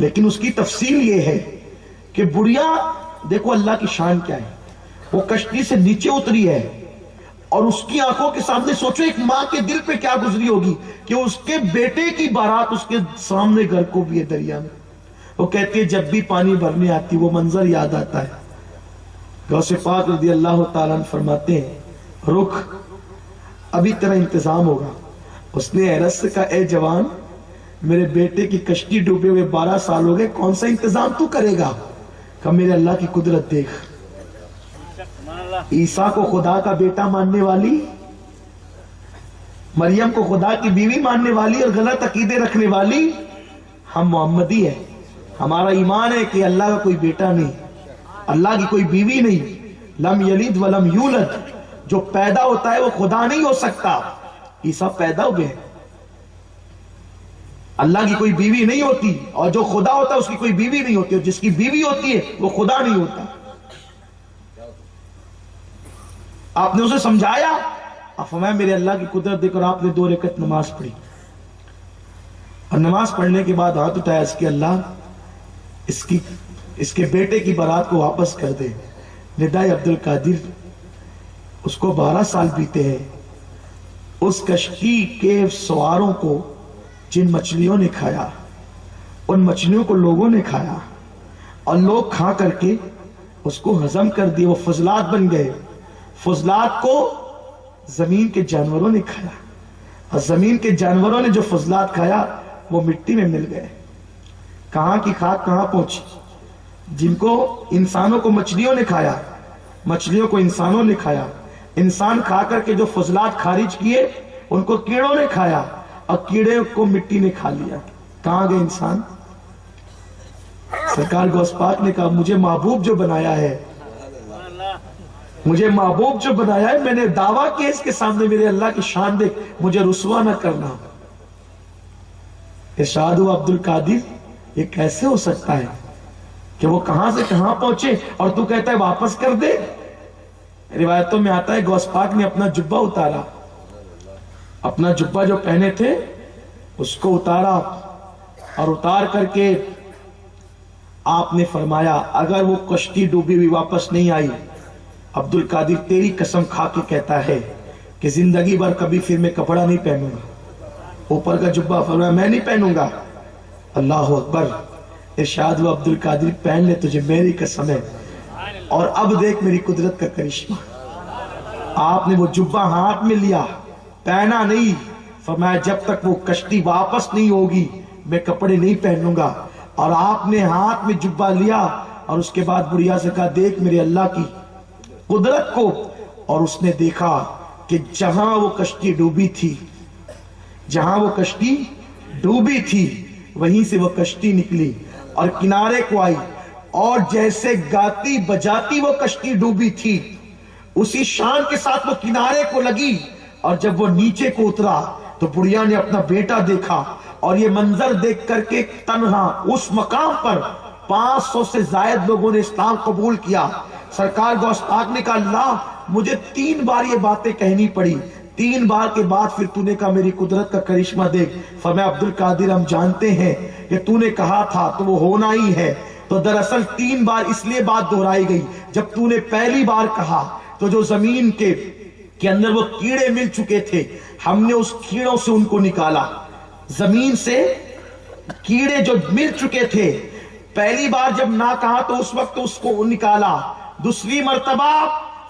[SPEAKER 1] لیکن اس کی تفصیل یہ ہے کہ بڑھیا دیکھو اللہ کی شان کیا ہے، وہ کشتی سے نیچے اتری ہے اور اس کی آنکھوں کے سامنے سوچو ایک ماں کے دل پہ کیا گزری ہوگی کہ اس کے بیٹے کی بارات اس کے سامنے گھر کو بھی ہے دریا میں. وہ کہتی ہے جب بھی پانی بھرنے آتی وہ منظر یاد آتا ہے. غوث پاک رضی اللہ تعالیٰ عنہ فرماتے ہیں رک ابھی تیرا انتظام ہوگا. اس نے عرض سے کہا اے جوان میرے بیٹے کی کشتی ڈوبے ہوئے 12 سال ہو گئے، کون سا انتظام تو کرے گا؟ کہا میرے اللہ کی قدرت دیکھ، عیسیٰ کو خدا کا بیٹا ماننے والی، مریم کو خدا کی بیوی ماننے والی اور غلط عقیدے رکھنے والی ہم محمدی ہیں. ہمارا ایمان ہے کہ اللہ کا کوئی بیٹا نہیں، اللہ کی کوئی بیوی نہیں. لم یلد ولم یولد، جو پیدا ہوتا ہے وہ خدا نہیں ہو سکتا. عیسیٰ پیدا ہوئے ہیں، اللہ کی کوئی بیوی نہیں ہوتی، اور جو خدا ہوتا ہے اس کی کوئی بیوی نہیں ہوتی، اور جس کی بیوی ہوتی ہے وہ خدا نہیں ہوتا. آپ نے اسے سمجھایا، اب فرمایا میرے اللہ کی قدرت دیکھ، اور آپ نے 2 رکعت نماز پڑھی اور نماز پڑھنے کے بعد ہاتھ اٹھایا اس کے اللہ اس کے بیٹے کی بارات کو واپس کر دے. ندائے عبد القادر اس کو 12 سال بیتے ہیں. اس کشتی کے سواروں کو جن مچھلیوں نے کھایا ان مچھلیوں کو لوگوں نے کھایا اور لوگ کھا کر کے اس کو ہضم کر دیے، وہ فضلات بن گئے. فضلات کو زمین کے جانوروں نے کھایا اور زمین کے جانوروں نے جو فضلات کھایا وہ مٹی میں مل گئے. کہاں کی خاک کہاں پہنچی؟ جن کو انسانوں کو مچھلیوں نے کھایا، مچھلیوں کو انسانوں نے کھایا، انسان کھا کر کے جو فضلات خارج کیے ان کو کیڑوں نے کھایا اور کیڑے کو مٹی نے کھا لیا. کہاں گئے انسان؟ سرکار غوث پاک نے کہا مجھے محبوب جو بنایا ہے، مجھے محبوب جو بنایا ہے، میں نے دعویٰ کیا اس کے سامنے میرے اللہ کی شان دیکھ، مجھے رسوا نہ کرنا. ارشاد ہوا عبد القادر یہ کیسے ہو سکتا ہے کہ وہ کہاں سے کہاں پہنچے اور تو کہتا ہے واپس کر دے. روایتوں میں آتا ہے غوث پاک نے اپنا جبہ اتارا، اپنا جبہ جو پہنے تھے اس کو اتارا اور اتار کر کے آپ نے فرمایا اگر وہ کشتی ڈوبی ہوئی واپس نہیں آئی، عبد القادر تیری قسم کھا کے کہتا ہے کہ زندگی بھر کبھی پھر میں کپڑا نہیں پہنوں گا. اوپر کا جبہ فرمایا میں نہیں پہنوں گا. اللہ اکبر. ارشاد ہوا عبد القادر پہن لے تجھے میری قسم ہے. اور اب دیکھ میری قدرت کا کرشمہ. آپ نے وہ جبہ ہاتھ میں لیا، پہنا نہیں. فرمایا جب تک وہ کشتی واپس نہیں ہوگی میں کپڑے نہیں پہنوں گا. اور آپ نے ہاتھ میں جبہ لیا اور اس کے بعد بڑھیا سے کہا دیکھ میرے اللہ کی قدرت کو. اور اس نے دیکھا کہ جہاں وہ کشتی ڈوبی تھی، جہاں وہ کشتی ڈوبی تھی وہیں سے وہ کشتی نکلی اور کنارے کو آئی، اور جیسے گاتی بجاتی وہ کشتی ڈوبی تھی اسی شان کے ساتھ وہ کنارے کو لگی. اور جب وہ نیچے کو اترا تو بڑھیا نے اپنا بیٹا دیکھا، اور یہ منظر دیکھ کر کے تنہا اس مقام پر 500 سے زائد لوگوں نے اسلام قبول کیا. سرکار غوث پاک نے کہا اللہ مجھے 3 بار یہ باتیں کہنی پڑی، 3 بار کے بعد پھر تو نے کہا میری قدرت کا کرشمہ دیکھ. فرمایا عبد القادر ہم جانتے ہیں کہ تو نے کہا تھا تو وہ ہونا ہی ہے. تو دراصل 3 بار اس لیے بات دہرائی گئی، جب تو نے پہلی بار کہا تو جو زمین کے اندر وہ کیڑے مل چکے تھے ہم نے اس کیڑوں سے ان کو نکالا. زمین سے کیڑے جو مل چکے تھے پہلی بار جب نہ کہا تو اس وقت اس کو نکالا. دوسری مرتبہ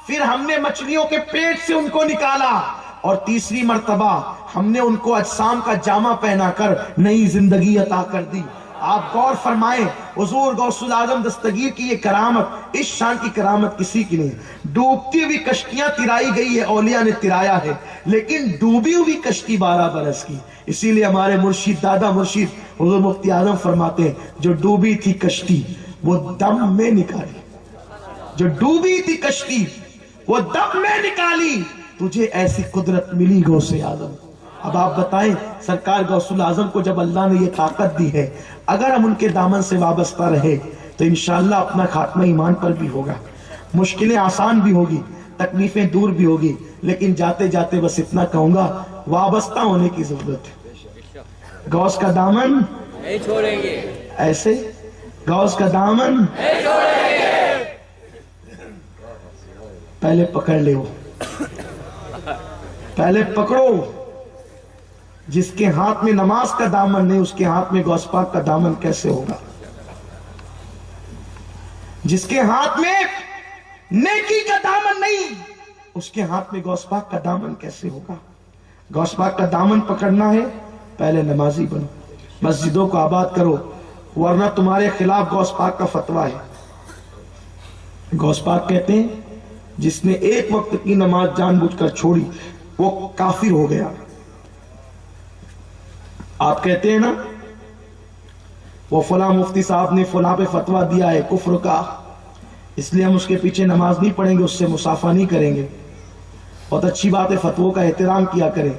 [SPEAKER 1] پھر ہم نے مچھلیوں کے پیٹ سے ان کو نکالا، اور تیسری مرتبہ ہم نے ان کو اجسام کا جامہ پہنا کر نئی زندگی عطا کر دی. آپ غور فرمائیں حضور غوث الاعظم دستگیر کی یہ کرامت، اس شان کی کرامت کسی کی نہیں. ڈوبتی ہوئی کشتیاں ترائی گئی ہے، اولیاء نے ترایا ہے، لیکن ڈوبی ہوئی کشتی 12 برس کی. اسی لیے ہمارے مرشد دادا مرشد حضور مفتی اعظم فرماتے ہیں جو ڈوبی تھی کشتی وہ دم میں نکالی، جو ڈوبی تھی کشتی وہ دم میں نکالی. تجھے ایسی قدرت ملی غوث اعظم. اب آپ بتائیں سرکار غوث الاعظم کو جب اللہ نے یہ طاقت دی ہے، اگر ہم ان کے دامن سے وابستہ رہے تو انشاءاللہ اپنا خاتمہ ایمان پر بھی ہوگا، مشکلیں آسان بھی ہوگی، تکلیفیں دور بھی ہوگی. لیکن جاتے جاتے بس اتنا کہوں گا وابستہ ہونے کی ضرورت ہے. غوث کا دامن نہیں چھوڑیں گے. ایسے غوث کا دامن پہلے پکڑ لے، پہلے پکڑو۔ جس کے ہاتھ میں نماز کا دامن نہیں، اس کے ہاتھ میں غوث پاک کا دامن کیسے ہوگا؟ جس کے ہاتھ میں نیکی کا دامن نہیں، اس کے ہاتھ میں غوث پاک کا دامن کیسے ہوگا؟ غوث پاک کا دامن پکڑنا ہے، پہلے نمازی بنو، مسجدوں کو آباد کرو، ورنہ تمہارے خلاف غوث پاک کا فتویٰ ہے۔ غوث پاک کہتے ہیں جس نے ایک وقت کی نماز جان بوجھ کر چھوڑی وہ کافر ہو گیا۔ آپ کہتے ہیں نا وہ فلاں مفتی صاحب نے فلاں پہ فتویٰ دیا ہے کفر کا، اس لیے ہم اس کے پیچھے نماز نہیں پڑھیں گے، اس سے مصافحہ نہیں کریں گے۔ بہت اچھی بات ہے، فتووں کا احترام کیا کریں،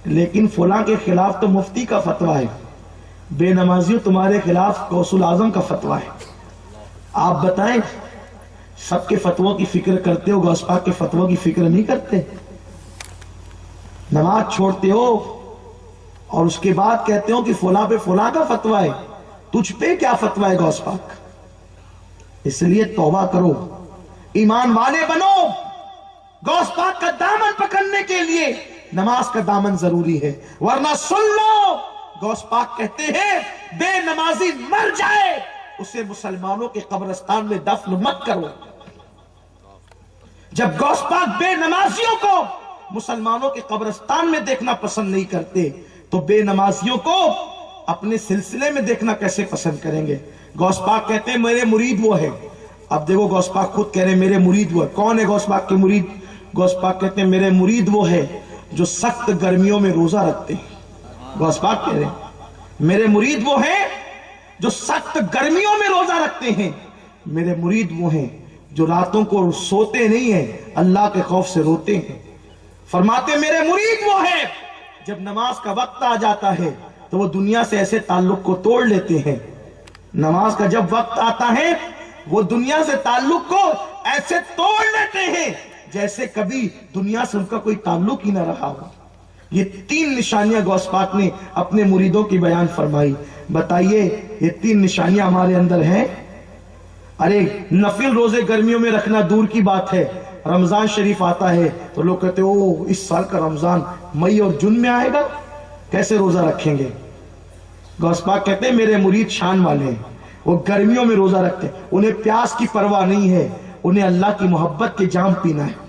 [SPEAKER 1] لیکن فلاں کے خلاف تو مفتی کا فتویٰ ہے، بے نمازیوں تمہارے خلاف غوث الاعظم کا فتویٰ ہے۔ آپ بتائیں سب کے فتووں کی فکر کرتے ہو، غوث پاک کے فتووں کی فکر نہیں کرتے؟ نماز چھوڑتے ہو اور اس کے بعد کہتے ہو کہ فلاں پہ فلاں کا فتویٰ ہے، تجھ پہ کیا فتویٰ ہے غوث پاک؟ اس لیے توبہ کرو، ایمان والے بنو۔ غوث پاک کا دامن پکڑنے کے لیے نماز کا دامن ضروری ہے، ورنہ سن لو غوث پاک کہتے ہیں بے نمازی مر جائے اسے مسلمانوں کے قبرستان میں دفن مت کرو۔ جب غوث پاک بے نمازیوں کو مسلمانوں کے قبرستان میں دیکھنا پسند نہیں کرتے تو بے نمازیوں کو اپنے سلسلے میں دیکھنا کیسے پسند کریں گے؟ غوث پاک کہتے ہیں میرے مرید وہ ہے۔ اب دیکھو غوث پاک خود کہہ رہے ہیں میرے مرید وہ ہے۔ کون ہے غوث پاک کے مرید؟ غوث پاک کہتے ہیں میرے مرید وہ ہے جو سخت گرمیوں میں روزہ رکھتے ہیں۔ غوث پاک کہہ رہے ہیں میرے مرید وہ ہیں جو سخت گرمیوں میں روزہ رکھتے ہیں، میرے مرید وہ ہیں جو راتوں کو سوتے نہیں ہیں، اللہ کے خوف سے روتے ہیں۔ فرماتے میرے مرید وہ ہیں جب نماز کا وقت آ جاتا ہے تو وہ دنیا سے ایسے تعلق کو توڑ لیتے ہیں، نماز کا جب وقت آتا ہے وہ دنیا سے تعلق کو ایسے توڑ لیتے ہیں جیسے کبھی دنیا سے ان کا کوئی تعلق ہی نہ رہا ہو۔ یہ 3 نشانیاں غوث پاک نے اپنے مریدوں کی بیان فرمائی۔ بتائیے یہ 3 نشانیاں ہمارے اندر ہیں؟ ارے نفل روزے گرمیوں میں رکھنا دور کی بات ہے، رمضان شریف آتا ہے تو لوگ کہتے ہیں او اس سال کا رمضان مئی اور جون میں آئے گا، کیسے روزہ رکھیں گے؟ غوث پاک کہتے ہیں میرے مرید شان والے ہیں، وہ گرمیوں میں روزہ رکھتے ہیں، انہیں پیاس کی پرواہ نہیں ہے، انہیں اللہ کی محبت کے جام پینا ہے۔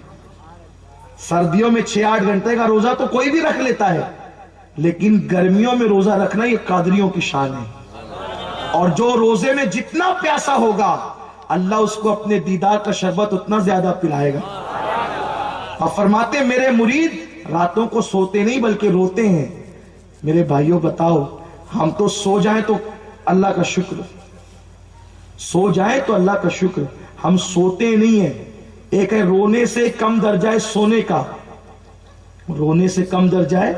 [SPEAKER 1] سردیوں میں 6-8 گھنٹے کا روزہ تو کوئی بھی رکھ لیتا ہے، لیکن گرمیوں میں روزہ رکھنا یہ قادریوں کی شان ہے۔ اور جو روزے میں جتنا پیاسا ہوگا اللہ اس کو اپنے دیدار کا شربت اتنا زیادہ پلائے گا۔ اور فرماتے میرے مرید راتوں کو سوتے نہیں بلکہ روتے ہیں۔ میرے بھائیوں بتاؤ ہم تو سو جائیں تو اللہ کا شکر، سو جائیں تو اللہ کا شکر، ہم سوتے نہیں ہیں۔ ایک ہے رونے سے کم درجہ ہے سونے کا، رونے سے کم درجہ ہے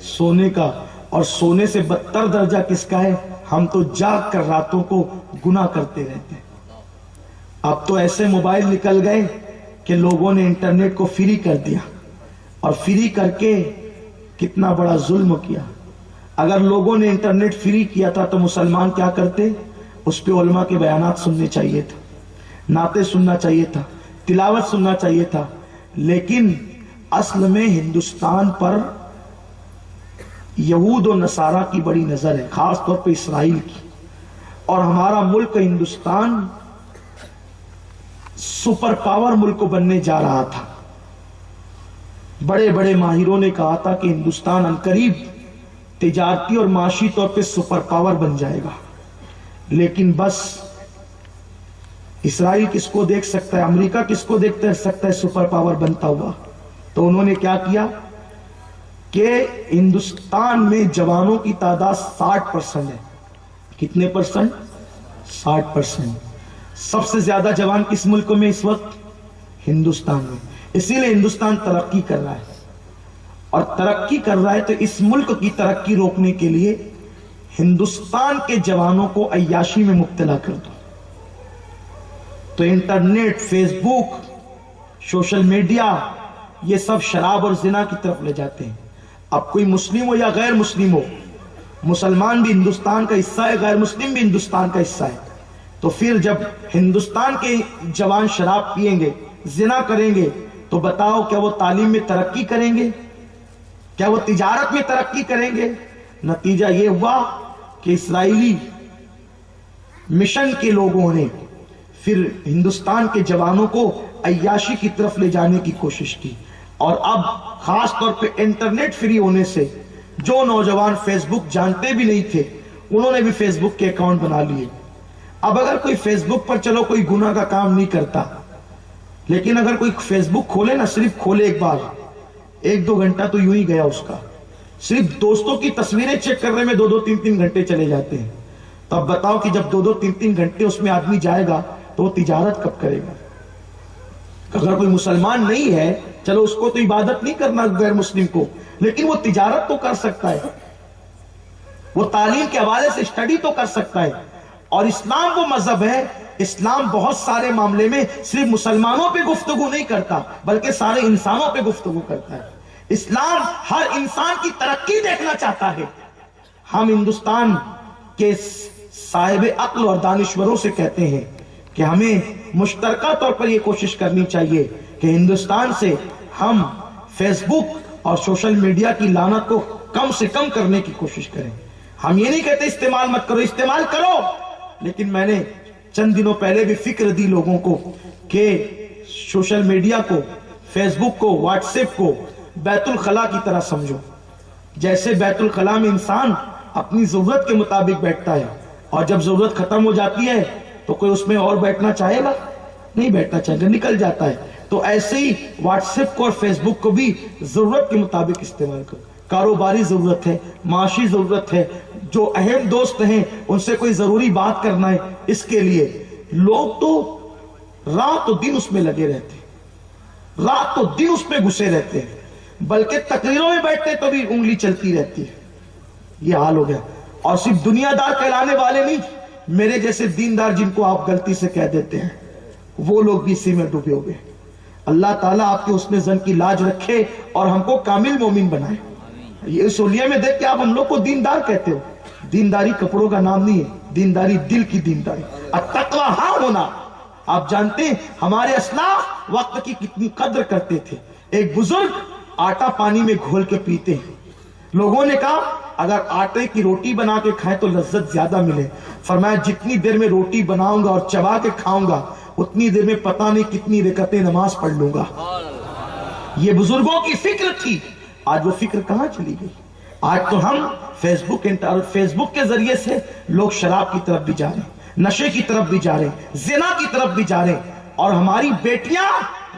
[SPEAKER 1] سونے کا، اور سونے سے بدتر درجہ کس کا ہے؟ ہم تو جاگ کر راتوں کو گناہ کرتے رہتے ہیں۔ اب تو ایسے موبائل نکل گئے کہ لوگوں نے انٹرنیٹ کو فری کر دیا، اور فری کر کے کتنا بڑا ظلم کیا۔ اگر لوگوں نے انٹرنیٹ فری کیا تھا تو مسلمان کیا کرتے؟ اس پہ علماء کے بیانات سننے چاہیے تھا، نعتیں سننا چاہیے تھا، تلاوت سننا چاہیے تھا۔ لیکن اصل میں ہندوستان پر یہود و نصارہ کی بڑی نظر ہے، خاص طور پہ اسرائیل کی، اور ہمارا ملک ہندوستان سپر پاور ملک بننے جا رہا تھا۔ بڑے بڑے ماہروں نے کہا تھا کہ ہندوستان عنقریب تجارتی اور معاشی طور پہ سپر پاور بن جائے گا، لیکن بس اسرائیل کس کو دیکھ سکتا ہے، امریکہ کس کو دیکھ سکتا ہے سپر پاور بنتا ہوا؟ تو انہوں نے کیا کیا کہ ہندوستان میں جوانوں کی تعداد 60% ہے۔ کتنے پرسنٹ؟ 60%۔ سب سے زیادہ جوان کس ملک میں اس وقت؟ ہندوستان میں۔ اسی لیے ہندوستان ترقی کر رہا ہے، اور ترقی کر رہا ہے تو اس ملک کی ترقی روکنے کے لیے ہندوستان کے جوانوں کو عیاشی میں مبتلا کر دو۔ تو انٹرنیٹ، فیس بک، سوشل میڈیا، یہ سب شراب اور زنا کی طرف لے جاتے ہیں۔ اب کوئی مسلم ہو یا غیر مسلم ہو، مسلمان بھی ہندوستان کا حصہ ہے, غیر مسلم بھی ہندوستان کا حصہ ہے. تو پھر جب ہندوستان کے جوان شراب پیئیں گے, زنا کریں گے, تو بتاؤ کیا وہ تعلیم میں ترقی کریں گے؟ کیا وہ تجارت میں ترقی کریں گے؟ نتیجہ یہ ہوا کہ اسرائیلی مشن کے لوگوں نے پھر ہندوستان کے جوانوں کو عیاشی کی طرف لے جانے کی کوشش کی. اور اب خاص طور پہ انٹرنیٹ فری ہونے سے جو نوجوان فیس بک جانتے بھی نہیں تھے, انہوں نے بھی فیس بک کے اکاؤنٹ بنا لیے. اب اگر کوئی فیس بک پر چلو کوئی گناہ کا کام نہیں کرتا, لیکن اگر کوئی فیس بک کھولے نا, صرف کھولے ایک بار, 1-2 گھنٹہ تو یوں ہی گیا اس کا. صرف دوستوں کی تصویریں چیک کرنے میں 2-3 گھنٹے چلے جاتے ہیں. تو اب بتاؤ کہ جب 2-3 گھنٹے اس میں آدمی جائے گا تو وہ تجارت کب کرے گا؟ اگر کوئی مسلمان نہیں ہے, چلو اس کو تو عبادت نہیں کرنا غیر مسلم کو, لیکن وہ تجارت تو کر سکتا ہے, وہ تعلیم کے حوالے سے اسٹڈی تو کر سکتا ہے. اور اسلام وہ مذہب ہے, اسلام بہت سارے معاملے میں صرف مسلمانوں پہ گفتگو نہیں کرتا بلکہ سارے انسانوں پہ گفتگو کرتا ہے. اسلام ہر انسان کی ترقی دیکھنا چاہتا ہے. ہم ہندوستان کے صاحب عقل اور دانشوروں سے کہتے ہیں کہ ہمیں مشترکہ طور پر یہ کوشش کرنی چاہیے کہ ہندوستان سے ہم فیس بک اور سوشل میڈیا کی لعنت کو کم سے کم کرنے کی کوشش کریں. ہم یہ نہیں کہتے استعمال مت کرو, استعمال کرو, لیکن میں نے چند دنوں پہلے بھی فکر دی لوگوں کو کہ سوشل میڈیا کو, فیس بک کو, واٹس ایپ کو بیت الخلاء کی طرح سمجھو. جیسے بیت الخلاء میں انسان اپنی ضرورت کے مطابق بیٹھتا ہے, اور جب ضرورت ختم ہو جاتی ہے تو کوئی اس میں اور بیٹھنا چاہے گا؟ نہیں بیٹھنا چاہے گا, نکل جاتا ہے. تو ایسے ہی واٹس ایپ کو اور فیس بک کو بھی ضرورت کے مطابق استعمال کرو. کاروباری ضرورت ہے, معاشی ضرورت ہے, جو اہم دوست ہیں ان سے کوئی ضروری بات کرنا ہے, اس کے لیے لوگ تو رات و دن اس میں لگے رہتے ہیں, رات و دن اس میں گھسے رہتے ہیں, بلکہ تقریروں میں بیٹھتے تو بھی انگلی چلتی رہتی ہے. یہ حال ہو گیا. اور صرف دنیا دار کہلانے والے نہیں, میرے جیسے دیندار جن کو آپ غلطی سے کہہ دیتے ہیں, وہ لوگ بھی اسی میں ڈوبے ہوئے. اللہ تعالیٰ آپ کے حسن ظن کی لاج رکھے اور ہم کو کامل مومن بنائے. یہ سولیے میں دیکھ کے آپ ہم لوگ کو دیندار کہتے ہو. دینداری کپڑوں کا نام نہیں ہے, دینداری دل کی دینداری, التقویٰ ہاں ہونا. آپ جانتے ہیں ہمارے اسلاف وقت کی کتنی قدر کرتے تھے. ایک بزرگ آٹا پانی میں گھول کے پیتے ہیں. لوگوں نے کہا اگر آٹے کی روٹی بنا کے کھائیں تو لذت زیادہ ملے. فرمایا جتنی دیر میں روٹی بناؤں گا اور چبا کے کھاؤں گا اتنی دیر میں پتہ نہیں کتنی رکعتیں نماز پڑھ لوں گا. یہ بزرگوں کی فکر تھی. آج وہ فکر کہاں چلی گئی؟ آج تو ہم فیس بک کے ذریعے سے لوگ شراب کی طرف بھی جا رہے ہیں, نشے کی طرف بھی جا رہے ہیں, زنا کی طرف بھی جا رہے ہیں, اور ہماری بیٹیاں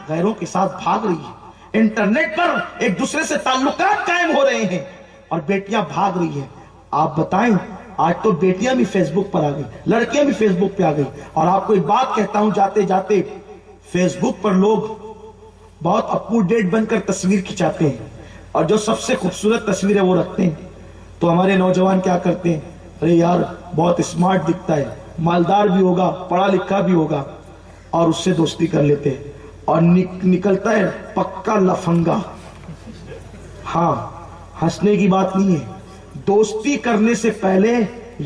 [SPEAKER 1] غیروں کے ساتھ بھاگ رہی ہیں. انٹرنیٹ پر ایک دوسرے سے تعلقات قائم ہو رہے ہیں اور بیٹیاں بھاگ رہی ہیں. آپ بتائیں, آج تو بیٹیاں بھی فیس بک پر آ گئی, لڑکیاں بھی فیس بک پہ آ گئی. اور آپ کو ایک بات کہتا ہوں جاتے جاتے, فیس بک پر لوگ بہت اپ ٹو ڈیٹ بن کر تصویر کھچاتے ہیں, اور جو سب سے خوبصورت تصویر ہے وہ رکھتے ہیں. تو ہمارے نوجوان کیا کرتے ہیں, ارے یار بہت اسمارٹ دکھتا ہے, مالدار بھی ہوگا, پڑھا لکھا بھی ہوگا, اور اس سے دوستی کر لیتے ہیں, اور نکلتا ہے پکا لفنگا. ہاں, ہنسنے کی بات نہیں ہے. دوستی کرنے سے پہلے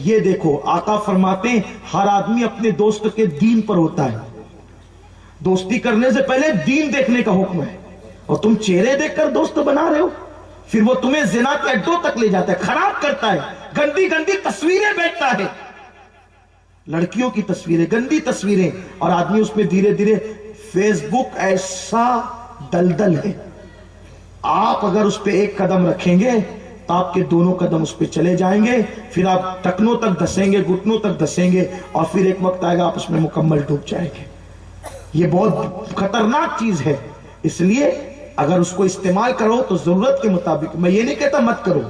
[SPEAKER 1] یہ دیکھو, آقا فرماتے ہیں ہر آدمی اپنے دوست کے دین پر ہوتا ہے. دوستی کرنے سے پہلے دین دیکھنے کا حکم ہے. اور تم چہرے دیکھ کر دوست بنا رہے ہو, پھر وہ تمہیں زنا کے اڈوں تک لے جاتا ہے, خراب کرتا ہے, گندی گندی تصویریں بیچتا ہے, لڑکیوں کی تصویریں, گندی تصویریں, اور آدمی اس میں دھیرے دھیرے. فیس بک ایسا دلدل ہے, آپ اگر اس پہ ایک قدم رکھیں گے تو آپ کے دونوں قدم اس پہ چلے جائیں گے, پھر آپ ٹکنوں تک دھسیں گے, گھٹنوں تک دھسیں گے, اور پھر ایک وقت آئے گا آپ اس میں مکمل ڈوب جائیں گے. یہ بہت خطرناک چیز ہے. اس لیے اگر اس کو استعمال کرو تو ضرورت کے مطابق. میں یہ نہیں کہتا مت کرو,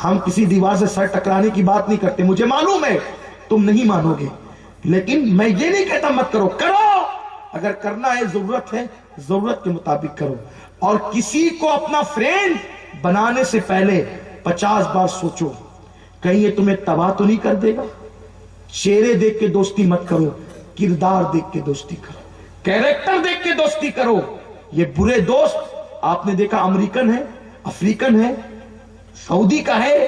[SPEAKER 1] ہم کسی دیوار سے سر ٹکرانے کی بات نہیں کرتے, مجھے معلوم ہے تم نہیں مانو گے, لیکن میں یہ نہیں کہتا مت کرو. کرو, اگر کرنا ہے, ضرورت ہے, ضرورت کے مطابق کرو. اور کسی کو اپنا فرینڈ بنانے سے پہلے 50 بار سوچو, کہیں یہ تمہیں تباہ تو نہیں کر دے گا. چہرے دیکھ کے دوستی مت کرو, کردار دیکھ کے دوستی کرو, کیریکٹر دیکھ کے دوستی کرو. یہ برے دوست آپ نے دیکھا امریکن ہے, افریقن ہے, سعودی کا ہے,